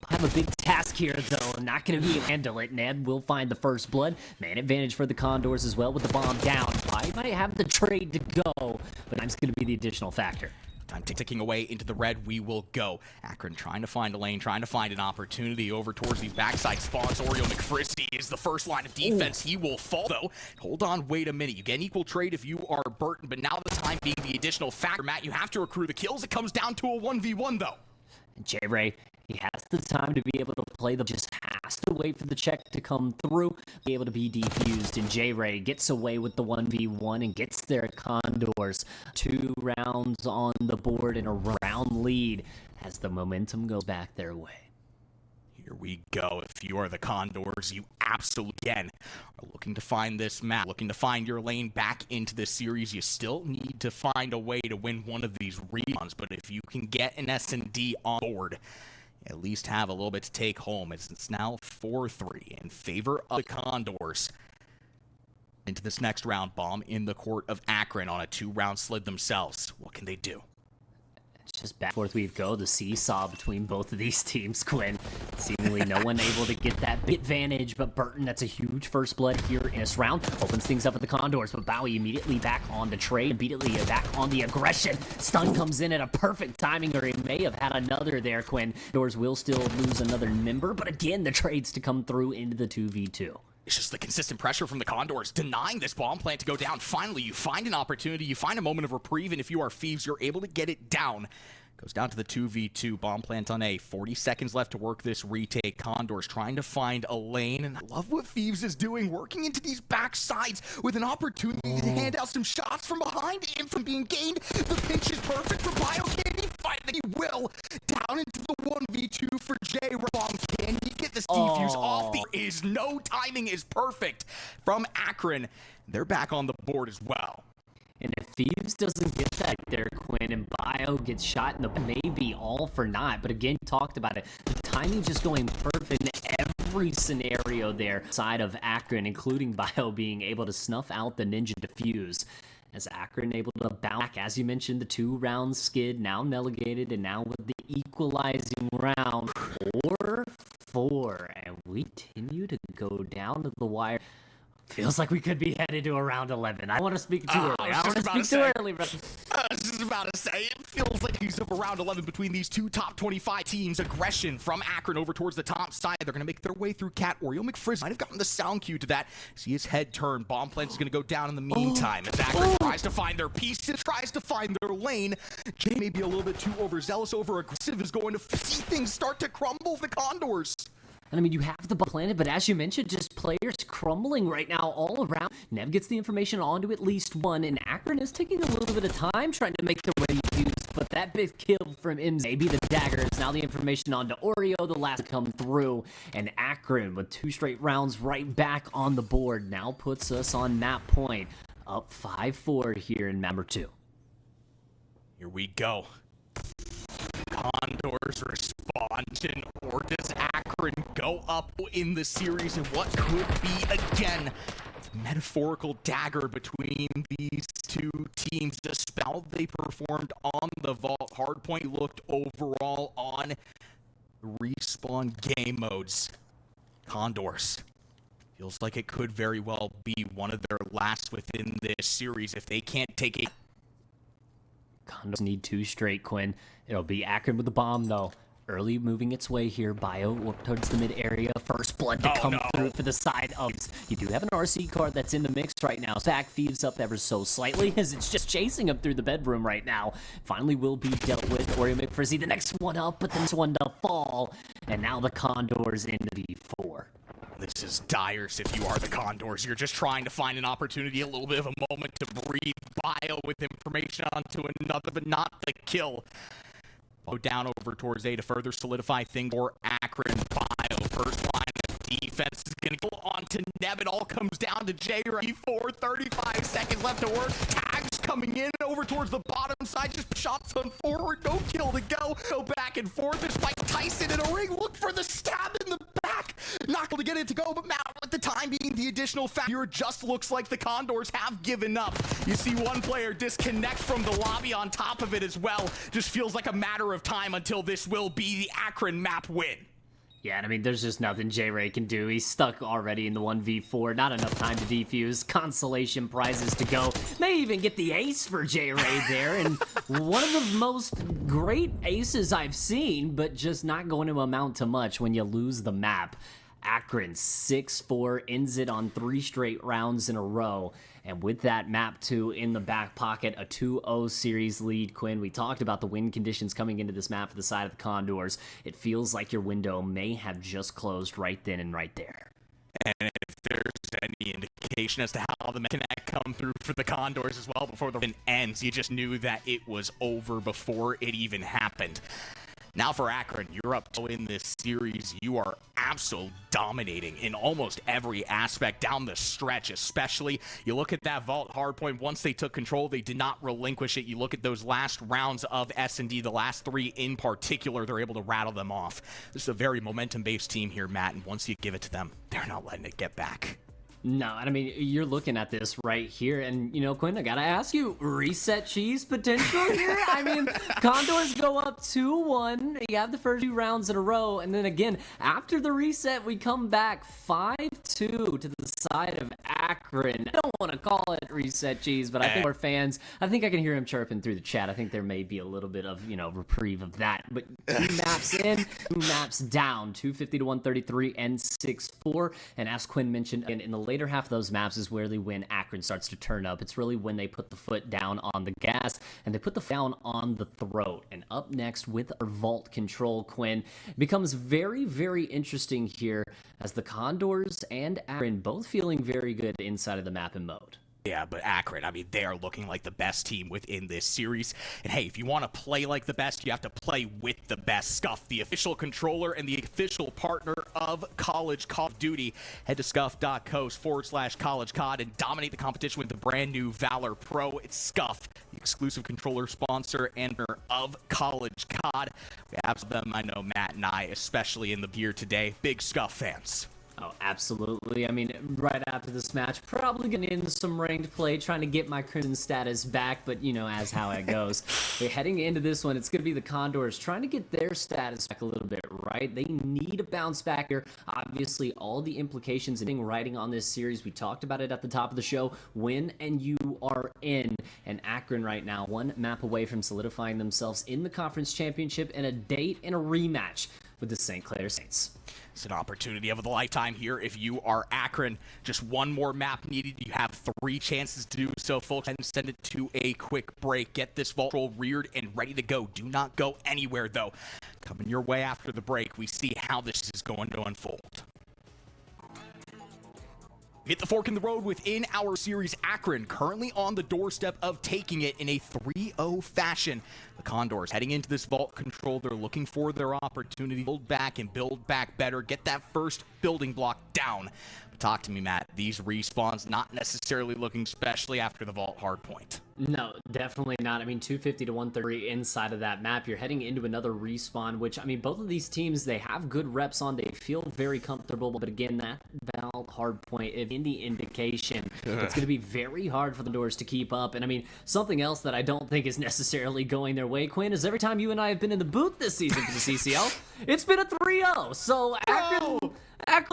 I have a big task here, though. I'm not going to be able to handle it. Ned will find the first blood. Man advantage for the Condors as well with the bomb down. I might have the trade to go, but I'm just going to be the additional factor. Time ticking away into the red, we will go. Akron trying to find a lane, trying to find an opportunity over towards these backside spawns. Oreo McFristy is the first line of defense. He will fall, though. Hold on, wait a minute. You get an equal trade if you are Burton, but now the time being the additional factor. Matt, you have to accrue the kills. It comes down to a 1v1, though. J-Ray, he has the time to be able to play the, just has to wait for the check to come through, be able to be defused, and J-Ray gets away with the 1v1 and gets their Condors 2 rounds on the board and a round lead as the momentum goes back their way. Here we go. If you are the Condors, you absolutely, again, are looking to find this map, looking to find your lane back into this series. You still need to find a way to win one of these rebounds, but if you can get an S&D on board, at least have a little bit to take home. It's now 4-3 in favor of the Condors. Into this next round, bomb in the court of Akron on a 2-round slid themselves. What can they do? It's just back and forth we go. The seesaw between both of these teams, Quinn. Seemingly no one able to get that bit advantage, but Burton, that's a huge first blood here in this round. Opens things up with the Condors, but Bowie immediately back on the trade, immediately back on the aggression. Stun comes in at a perfect timing, or he may have had another there, Quinn. Doors will still lose another member, but again, the trades to come through into the 2v2. It's just the consistent pressure from the Condors, denying this bomb plant to go down. Finally, you find an opportunity, you find a moment of reprieve, and if you are Thieves, you're able to get it down. Goes down to the 2v2, bomb plant on A. 40 seconds left to work this retake. Condors trying to find a lane, and I love what Thieves is doing, working into these backsides with an opportunity to hand out some shots from behind and from being gained. The pinch is perfect for Bio. Can he fight that he will? Down into the 1v2 for J. Bomb. Can he get this defuse off? No timing is perfect from Akron. They're back on the board as well. And if Thieves doesn't get that there, Quinn, and Bio gets shot in the maybe all for naught. But again, talked about it. The timing just going perfect in every scenario there. Side of Akron, including Bio being able to snuff out the Ninja Diffuse. As Akron able to bounce back, as you mentioned, the 2-round skid now negated, and now with the equalizing round 4-4. And we continue to go down to the wire. Feels like we could be headed to a round 11. I want to speak too early. I want to speak too early, bro. I was just about to say, it feels like he's up around 11 between these two top 25 teams. Aggression from Akron over towards the top side. They're going to make their way through Cat. Oriole McFrizz might have gotten the sound cue to that. See his head turn. Bomb plant is going to go down in the meantime. As Akron tries to find their pieces, tries to find their lane. Jay may be a little bit too overzealous, over-aggressive, is going to see things start to crumble for the Condors. And I mean, you have the planet, but as you mentioned, just players crumbling right now all around. Nev gets the information onto at least one, and Akron is taking a little bit of time trying to make their way to use, but that big kill from MZ, maybe the daggers. Now the information onto Oreo, the last to come through, and Akron with 2 straight rounds right back on the board now puts us on map point, up 5-4 here in map number 2. Here we go. Condors respond, or does Akron go up in the series in what could be, again, metaphorical dagger between these two teams? The spell they performed on the vault, hardpoint looked overall on respawn game modes. Condors, feels like it could very well be one of their last within this series if they can't take it. Condors need 2 straight, Quinn. It'll be Akron with the bomb, though. Early moving its way here. Bio up towards the mid area. First blood to come through for the side of. You do have an RC card that's in the mix right now. Back Thieves up ever so slightly as it's just chasing him through the bedroom right now. Finally will be dealt with. Oreo McFrizzy, the next one up, but this one to fall. And now the Condors in the V4. This is dire if you are the Condors. You're just trying to find an opportunity, a little bit of a moment to breathe. Bio with information onto another, but not the kill. Go down over towards A to further solidify things for Akron. Bio, first line of defense is going to go on to Neb. It all comes down to J. 35 seconds left to work. Tags coming in over towards the bottom side. Just shots on forward. No kill to go. Go back and forth. There's Mike Tyson in a ring. Look for the stab in the back. Not able to get it to go, but Matt, at the time being, the additional factor just looks like the Condors have given up. You see one player disconnect from the lobby on top of it as well. Just feels like a matter of time until this will be the Akron map win. Yeah, and I mean, there's just nothing J-Ray can do. He's stuck already in the 1v4. Not enough time to defuse. Consolation prizes to go. May even get the ace for J-Ray there. And one of the most great aces I've seen, but just not going to amount to much when you lose the map. Akron 6-4 ends it on 3 straight rounds in a row. And with that map 2 in the back pocket, a 2-0 series lead, Quinn. We talked about the win conditions coming into this map for the side of the Condors. It feels like your window may have just closed right then and right there. And if there's any indication as to how the connect come through for the Condors as well before the win ends, you just knew that it was over before it even happened. Now for Akron, you're up to in this series. You are absolutely dominating in almost every aspect down the stretch, especially. You look at that vault hardpoint. Once they took control, they did not relinquish it. You look at those last rounds of S&D, the last 3 in particular, they're able to rattle them off. This is a very momentum-based team here, Matt, and once you give it to them, they're not letting it get back. No, I mean, you're looking at this right here, and, you know, Quinn, I gotta ask you, reset cheese potential here? I mean, Condors go up 2-1, you have the first 2 rounds in a row, and then again, after the reset, we come back 5-2 to the side of Akron. I don't want to call it reset cheese, but I think our fans, I think I can hear him chirping through the chat. I think there may be a little bit of, you know, reprieve of that, but 2 maps in, 2 maps down, 250 to 133 and 6-4, and as Quinn mentioned, in the later half of those maps is really when Akron starts to turn up. It's really when they put the foot down on the gas and they put the foot down on the throat. And up next with our vault control, Quinn, it becomes very, very interesting here as the Condors and Akron both feeling very good inside of the map and mode. Yeah, but Akron, I mean, they are looking like the best team within this series. And hey, if you want to play like the best, you have to play with the best. Scuff, the official controller and the official partner of College Call of Duty. Head to scuff.co/collegecod and dominate the competition with the brand new Valor Pro. It's Scuff, the exclusive controller sponsor and partner of College COD. We have them, I know Matt and I, especially in the gear today, big Scuff fans. Oh, absolutely. I mean, right after this match, probably getting into some ranked play, trying to get my Crimson status back, but you know, as how it goes. But heading into this one, it's going to be the Condors trying to get their status back a little bit, right? They need a bounce back here. Obviously, all the implications and writing on this series, we talked about it at the top of the show, win and you are in. And Akron right now, 1 map away from solidifying themselves in the conference championship and a date and a rematch with the St. Clair Saints. It's an opportunity of a lifetime here. If you are Akron, just 1 more map needed. You have 3 chances to do so, folks, and send it to a quick break. Get this vault roll reared and ready to go. Do not go anywhere, though. Coming your way after the break, we see how this is going to unfold. Hit the fork in the road within our series. Akron currently on the doorstep of taking it in a 3-0 fashion. The Condors heading into this vault control. They're looking for their opportunity to build back and build back better. Get that first building block down. But talk to me, Matt. These respawns not necessarily looking especially after the vault hardpoint. No, definitely not. I mean, 250 to 130 inside of that map. You're heading into another respawn, which, I mean, both of these teams, they have good reps on. They feel very comfortable. But again, that vault hardpoint, if in the indication, it's going to be very hard for the Doors to keep up. And I mean, something else that I don't think is necessarily going their way, Quinn, is every time you and I have been in the booth this season for the CCL, it's been a 3-0. So Akron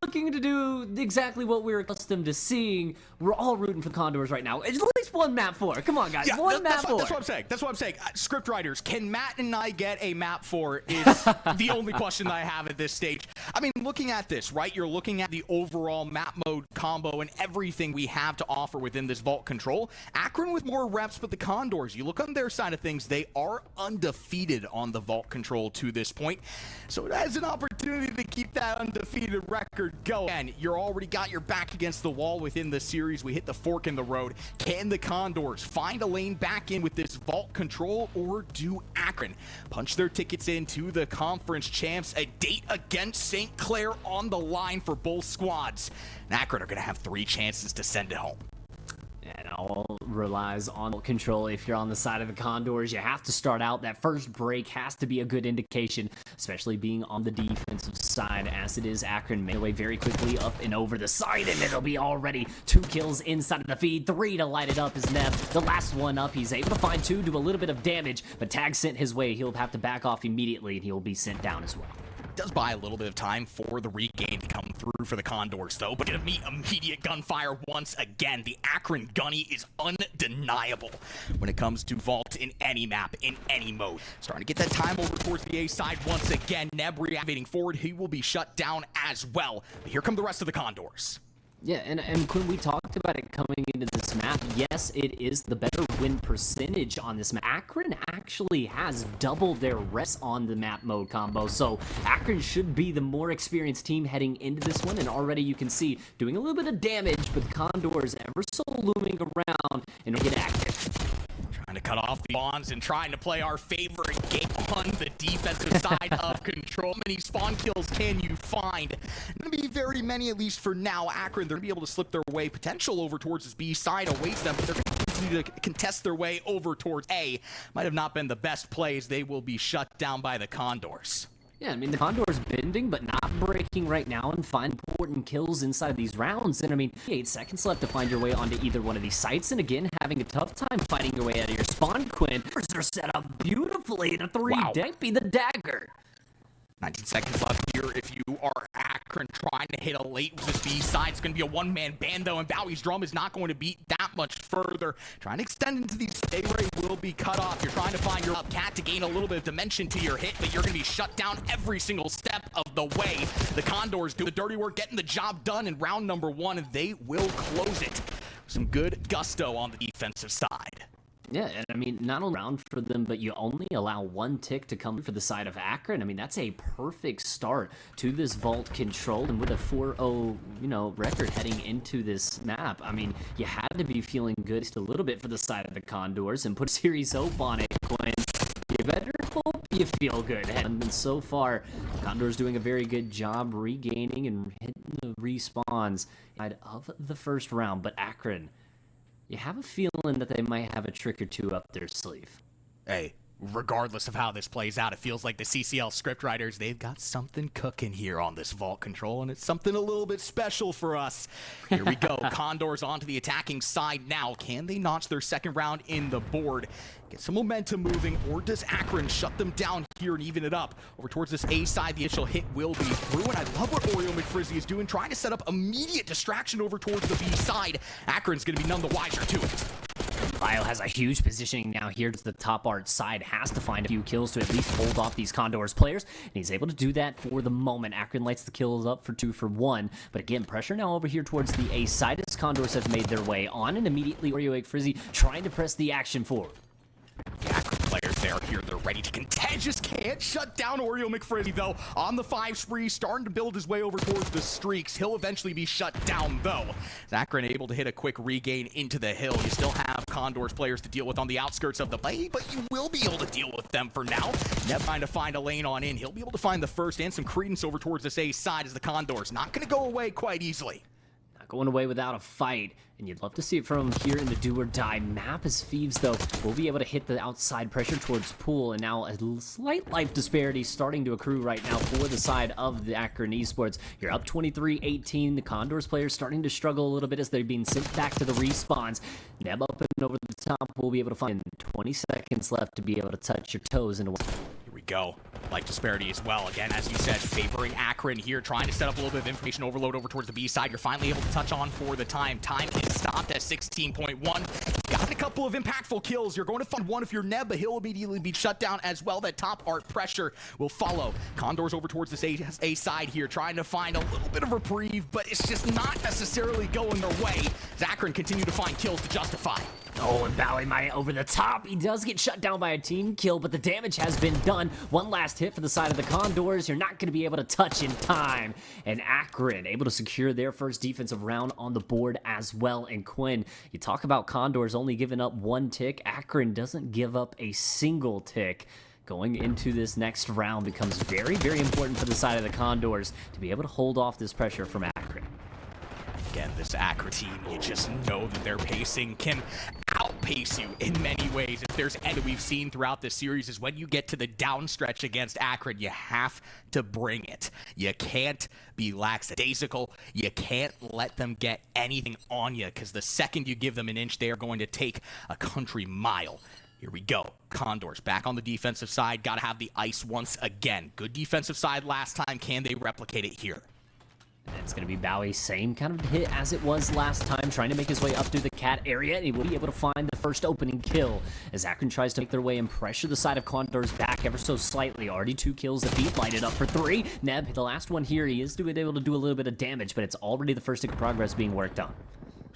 looking to do exactly what we're accustomed to seeing. We're all rooting for the Condors right now. It's at least 1 map 4. Come on, guys. Yeah, 1 map 4. That's what I'm saying. That's what I'm saying. Script writers, can Matt and I get a map 4 is the only question that I have at this stage. I mean, looking at this, right? You're looking at the overall map mode combo and everything we have to offer within this vault control. Akron with more reps, but the Condors, you look on their side of things, they are undefeated on the vault control to this point. So it has an opportunity to keep that undefeated record going. And you're already got your back against the wall within the series. We hit the fork in the road. Can the Condors find a lane back in with this vault control, or do Akron punch their tickets into the conference champs? A date against St. Clair on the line for both squads. And Akron are going to have 3 chances to send it home. And all relies on control. If you're on the side of the Condors, you have to start out. That first break has to be a good indication, especially being on the defensive side, as it is Akron made away very quickly up and over the side, and it'll be already 2 kills inside of the feed, 3 to light it up is Nev. The last one up, he's able to find 2, do a little bit of damage, but tag sent his way. He'll have to back off immediately, and he'll be sent down as well. Does buy a little bit of time for the regain to come through for the Condors, though, but gonna meet immediate gunfire once again. The Akron gunny is undeniable when it comes to vault in any map, in any mode. Starting to get that time over towards the A side once again. Neb reactivating forward. He will be shut down as well. But here come the rest of the Condors. Yeah, and when we talked about it coming into this map, yes, it is the better win percentage on this map. Akron actually has doubled their reps on the map mode combo, so Akron should be the more experienced team heading into this one, and already you can see doing a little bit of damage, but the Condors ever so looming around and get active. Trying Trying to cut off the bonds and trying to play our favorite game on the defensive side of control. How many spawn kills can you find? Going to be very many, at least for now. Akron, they're going to be able to slip their way. Potential over towards this B side awaits them, but they're going to continue to contest their way over towards A. Might have not been the best plays. They will be shut down by the Condors. Yeah, I mean, the Condors bending, but not breaking right now and find important kills inside these rounds. And I mean, 8 seconds left to find your way onto either one of these sites. And again, having a tough time fighting your way out of your spawn, Quinn. They're set up beautifully in a 3. Wow. Might be the dagger. 19 seconds left here. If you are Akron trying to hit a late with this B side, it's going to be a one-man band though, and Bowie's drum is not going to beat that much further. Trying to extend into these A ray will be cut off. You're trying to find your cat to gain a little bit of dimension to your hit, but you're going to be shut down every single step of the way. The Condors do the dirty work, getting the job done in round number 1, and they will close it. Some good gusto on the defensive side. Yeah, and I mean, not only round for them, but you only allow 1 tick to come for the side of Akron. I mean, that's a perfect start to this vault control, and with a 4-0, record heading into this map, I mean, you had to be feeling good just a little bit for the side of the Condors and put series hope on it, Quinn. You better hope you feel good. And so far, Condors doing a very good job regaining and hitting the respawns of the first round, but Akron, you have a feeling that they might have a trick or two up their sleeve. Hey, regardless of how this plays out, it feels like the CCL scriptwriters, they've got something cooking here on this vault control, and it's something a little bit special for us. Here we go. Condors onto the attacking side now. Can they notch their second round in the board? Get some momentum moving, or does Akron shut them down here and even it up? Over towards this A side, the initial hit will be through, and I love what Oreo McFrizzy is doing, trying to set up immediate distraction over towards the B side. Akron's going to be none the wiser to it. Bio has a huge positioning now here to the top art side, has to find a few kills to at least hold off these Condors players, and he's able to do that for the moment. Akron lights the kills up for 2 for 1, but again, pressure now over here towards the A side as Condors have made their way on, and immediately Oreo McFrizzy trying to press the action forward. The Akron players there here, they're ready to contend. Just can't shut down Oreo McFrizzy, though. On the 5 spree, starting to build his way over towards the streaks. He'll eventually be shut down, though. Akron able to hit a quick regain into the hill. You still have Condors players to deal with on the outskirts of the play, but you will be able to deal with them for now. Neb trying to find a lane on in. He'll be able to find the first and some credence over towards this A side as the Condors not going to go away quite easily. Not going away without a fight, and you'd love to see it from here in the do or die map as Thieves, though, will be able to hit the outside pressure towards Pool, and now a slight life disparity starting to accrue right now for the side of the Akron Esports. You're up 23-18. The Condors players starting to struggle a little bit as they're being sent back to the respawns. Neb up and over the top will be able to find 20 seconds left to be able to touch your toes into Here we go. Life disparity as well. Again, as you said, favoring Akron here, trying to set up a little bit of information overload over towards the B side. You're finally able to touch on for the time. Time is stopped at 16.1. Got a couple of impactful kills. You're going to find one if you're Neb, but he'll immediately be shut down as well. That top art pressure will follow. Condors over towards this A side here, trying to find a little bit of reprieve, but it's just not necessarily going their way. Akron continue to find kills to justify. Oh, and Bowie might over the top. He does get shut down by a team kill, but the damage has been done. One last hit for the side of the Condors. You're not going to be able to touch in time. And Akron able to secure their first defensive round on the board as well. And Quinn, you talk about Condors only giving up 1 tick. Akron doesn't give up a single tick. Going into this next round becomes very, very important for the side of the Condors to be able to hold off this pressure from Akron. Again, this Akron team, you just know that their pacing can outpace you in many ways. If there's any we've seen throughout this series is when you get to the down stretch against Akron, you have to bring it. You can't be lackadaisical. You can't let them get anything on you, because the second you give them an inch, they are going to take a country mile. Here we go. Condors back on the defensive side. Got to have the ice once again. Good defensive side last time. Can they replicate it here? It's going to be Bowie, same kind of hit as it was last time, trying to make his way up through the cat area, and he will be able to find the first opening kill as Akron tries to make their way and pressure the side of Condors back ever so slightly. Already 2 kills, the feet lighted up for 3. Neb, the last one here, he is able to do a little bit of damage, but it's already the first tick of progress being worked on.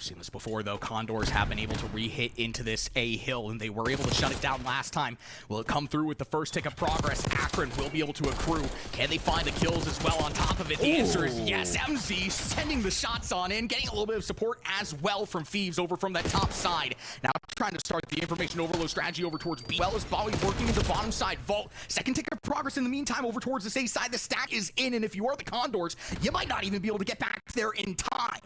Seen this before, though. Condors have been able to re-hit into this A hill, and they were able to shut it down last time. Will it come through with the first tick of progress? Akron will be able to accrue. Can they find the kills as well on top of it? The answer is yes. MZ sending the shots on in, getting a little bit of support as well from Thieves over from that top side. Now trying to start the information overload strategy over towards B. Well as Bowie working in the bottom side vault. Second tick of progress in the meantime over towards this A side. The stack is in, and if you are the Condors, you might not even be able to get back there in time.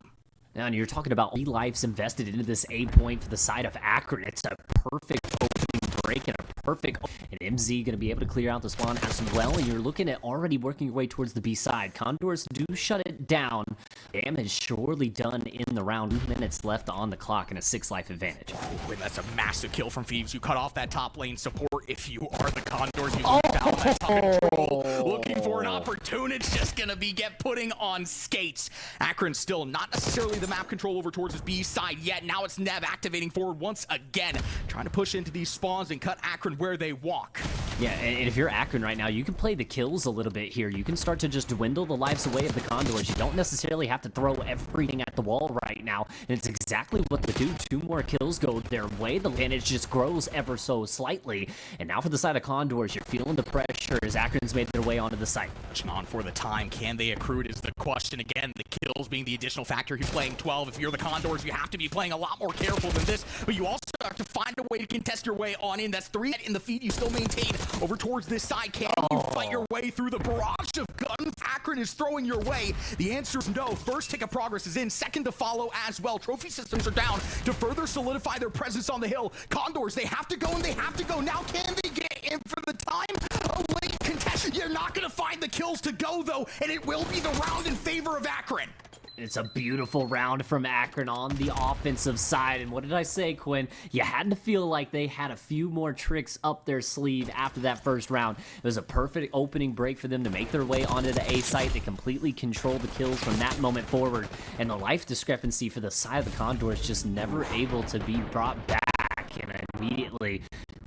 Now, and you're talking about 3 lives invested into this A point for the side of Akron. It's a perfect opening break and a perfect... And MZ going to be able to clear out the spawn as well. And you're looking at already working your way towards the B side. Condors do shut it down. Damage surely done in the round. 2 minutes left on the clock and a 6 life advantage. Ooh, and that's a massive kill from Thieves. You cut off that top lane support. If you are the Condors, you lose down that top control. Looking for an opportunity. It's just going to be putting on skates. Akron still not necessarily the map control over towards his B side yet. Now it's Nev activating forward once again, trying to push into these spawns and cut Akron where they walk. Yeah, and if you're Akron right now, you can play the kills a little bit here. You can start to just dwindle the lives away of the Condors. You don't necessarily have to throw everything at the wall right now, and it's exactly what they do. 2 more kills go their way. The advantage just grows ever so slightly. And now for the side of Condors, you're feeling the pressure as Akron's made their way onto the site. Pushing on for the time. Can they accrue it is the question. Again, the kills being the additional factor. He's playing 12. If you're the Condors, you have to be playing a lot more careful than this, but you also have to find a way to contest your way on in. That's 3 in the feed you still maintain over towards this side. Can you fight your way through the barrage of guns Akron is throwing your way? The answer is no. First tick of progress is in. Second to follow as well. Trophy systems are down to further solidify their presence on the hill. Condors, they have to go, and they have to go. Now can they get in for the time? A late contest. You're not going to find the kills to go, though, and it will be the round in favor of Akron. It's a beautiful round from Akron on the offensive side. And what did I say, Quinn? You had to feel like they had a few more tricks up their sleeve after that first round. It was a perfect opening break for them to make their way onto the A site. They completely controlled the kills from that moment forward. And the life discrepancy for the side of the Condors just never able to be brought back. And immediately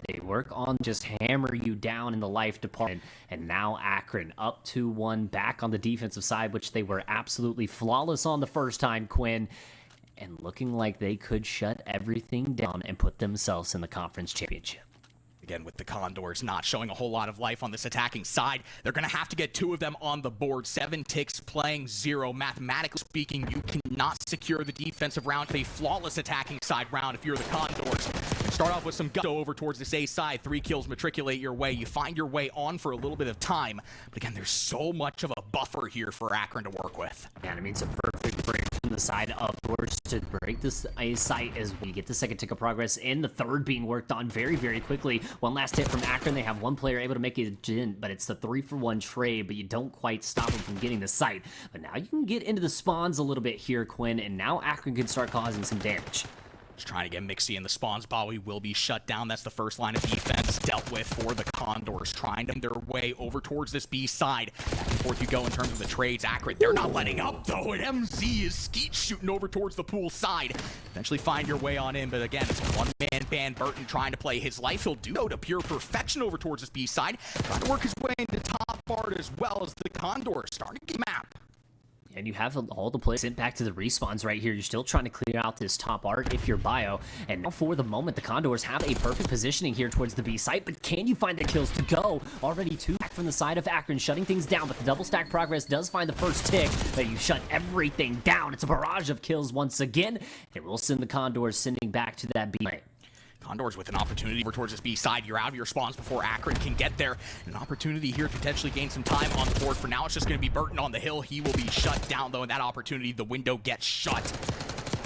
they work on just hammer you down in the life department. And now Akron up 2-1 back on the defensive side, which they were absolutely flawless on the first time, Quinn. And looking like they could shut everything down and put themselves in the conference championship. Again, with the Condors not showing a whole lot of life on this attacking side, they're going to have to get 2 of them on the board. 7 ticks playing 0. Mathematically speaking, you cannot secure the defensive round. A flawless attacking side round if you're the Condors. Start off with some gusto over towards this A side. 3 kills matriculate your way. You find your way on for a little bit of time. But again, there's so much of a buffer here for Akron to work with. And I mean, it's a perfect break from the side upwards to break this A site as we get the second tick of progress and the third being worked on very, very quickly. One last hit from Akron. They have 1 player able to make it in, but it's the 3-for-1 trade, but you don't quite stop them from getting the site. But now you can get into the spawns a little bit here, Quinn, and now Akron can start causing some damage. Just trying to get Mixie in the spawns. Bowie will be shut down. That's the first line of defense dealt with for the Condors. Trying to make their way over towards this B side. Back and forth you go in terms of the trades. Akron, they're not letting up, though. And MZ is skeet shooting over towards the pool side. Eventually find your way on in, but again, it's one-man band. Burton trying to play his life. He'll do so to pure perfection over towards this B side. Trying to work his way into top part as well as the Condors starting to map. And you have all the players sent back to the respawns right here. You're still trying to clear out this top art if you're bio. And now for the moment, the Condors have a perfect positioning here towards the B site. But can you find the kills to go? Already 2 back from the side of Akron, shutting things down. But the double stack progress does find the first tick. But you shut everything down. It's a barrage of kills once again. And we'll send the Condors sending back to that B lane. Condors with an opportunity over towards this B side. You're out of your spawns before Akron can get there. An opportunity here to potentially gain some time on the board. For now, it's just going to be Burton on the hill. He will be shut down, though, in that opportunity. The window gets shut.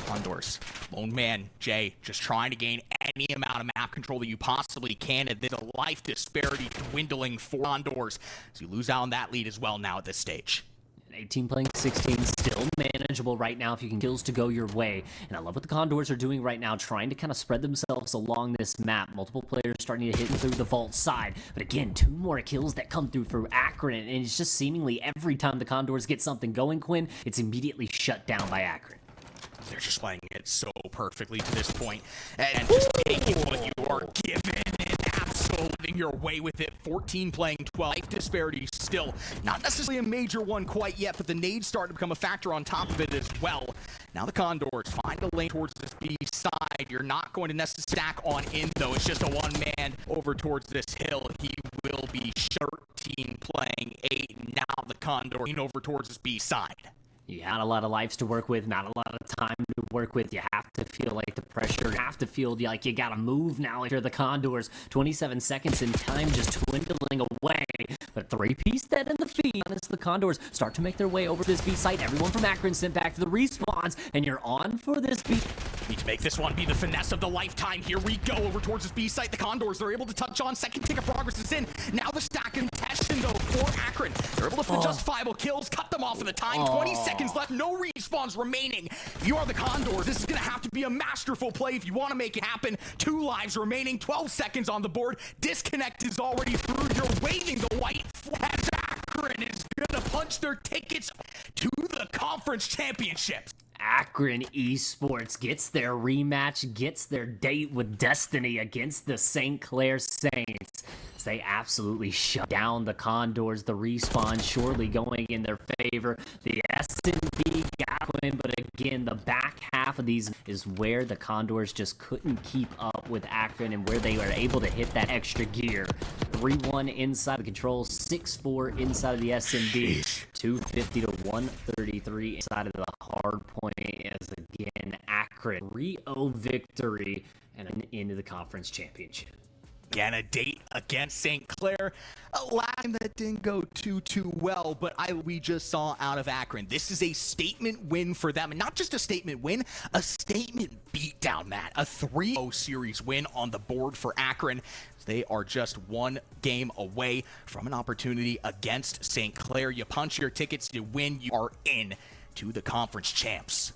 Condors, lone man, Jay, just trying to gain any amount of map control that you possibly can. And there's a life disparity dwindling for Condors. So you lose out on that lead as well now at this stage. 18 playing 16, still manageable right now if you can kills to go your way. And I love what the Condors are doing right now, trying to kind of spread themselves along this map. Multiple players starting to hit through the vault side. But again, 2 more kills that come through for Akron. And it's just seemingly every time the Condors get something going, Quinn, it's immediately shut down by Akron. They're just playing it so perfectly to this point. And just taking what you are given and absolutely here away with it. 14 playing 12. Life disparity still not necessarily a major one quite yet, but the nades starting to become a factor on top of it as well. Now the Condors find a lane towards this B side. You're not going to necessarily stack on in, though. It's just a one-man over towards this hill. He will be 13 playing 8. Now the Condor over towards this B side. You had a lot of lives to work with, not a lot of time to work with. You have to feel like the pressure. You have to feel like you got to move now if you're the Condors. 27 seconds in time just dwindling away. But 3-piece dead in the feed. As the Condors start to make their way over this B site, everyone from Akron sent back to the respawns, and you're on for this B. Need to make this one be the finesse of the lifetime. Here we go over towards this B site. The Condors, they're able to touch on. Second tick of progress is in. Now the stack contestation, though, for Akron. They're able to find justifiable kills, cut them off of the time. 20 seconds left, no respawns remaining. If you are the Condors, this is going to have to be a masterful play if you want to make it happen. 2 lives remaining, 12 seconds on the board. Disconnect is already through. You're waving the white flag. Akron is going to punch their tickets to the conference championships. Akron Esports gets their rematch, gets their date with destiny against the St. Clair Saints. They absolutely shut down the Condors. The respawn surely going in their favor. The S&D got win, but again, the back half of these is where the Condors just couldn't keep up with Akron and where they were able to hit that extra gear. 3-1 inside the control, 6-4 inside of the S&D, 250 to 133 inside of the hard point as again, Akron 3-0 victory and into the conference championship. Again, a date against St. Clair. A last game that didn't go too well, but we just saw out of Akron. This is a statement win for them, and not just a statement win, a statement beatdown, Matt. A 3-0 series win on the board for Akron. They are just one game away from an opportunity against St. Clair. You punch your tickets, you win, you are in to the conference champs.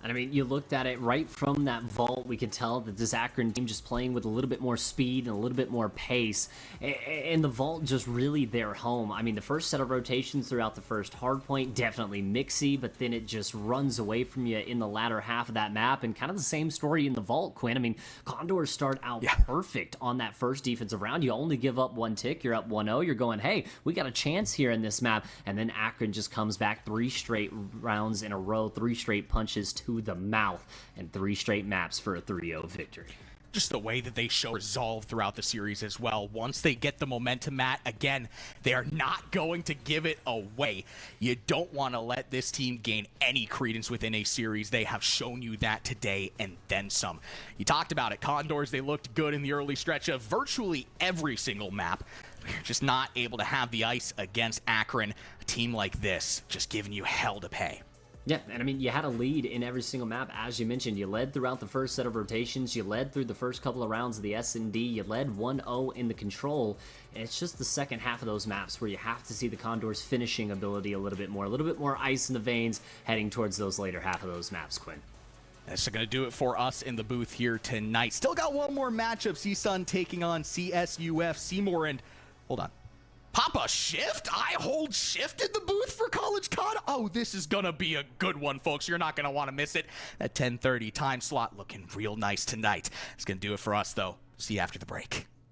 And I mean, you looked at it right from that vault, we could tell that this Akron team just playing with a little bit more speed and a little bit more pace. And the vault just really their home. I mean, the first set of rotations throughout the first hardpoint, definitely mixy, but then it just runs away from you in the latter half of that map. And kind of the same story in the vault, Quinn. I mean, Condors start out perfect on that first defensive round. You only give up 1 tick, you're up 1-0. You're going, hey, we got a chance here in this map. And then Akron just comes back 3 straight rounds in a row, 3 straight punches to the mouth, and 3 straight maps for a 3-0 victory. Just the way that they show resolve throughout the series as well. Once they get the momentum, Matt, again, they are not going to give it away. You don't want to let this team gain any credence within a series. They have shown you that today and then some. You talked about it. Condors, they looked good in the early stretch of virtually every single map. You're just not able to have the ice against Akron. A team like this just giving you hell to pay. Yeah, and I mean, you had a lead in every single map. As you mentioned, you led throughout the first set of rotations. You led through the first couple of rounds of the S&D. You led 1-0 in the control. And it's just the second half of those maps where you have to see the Condors' finishing ability a little bit more ice in the veins heading towards those later half of those maps, Quinn. That's going to do it for us in the booth here tonight. Still got one more matchup. CSUN taking on CSUF Seymour, and hold on. Papa Shift? I hold Shift in the booth for College Con? Oh, this is going to be a good one, folks. You're not going to want to miss it. That 10:30 time slot looking real nice tonight. It's going to do it for us, though. See you after the break.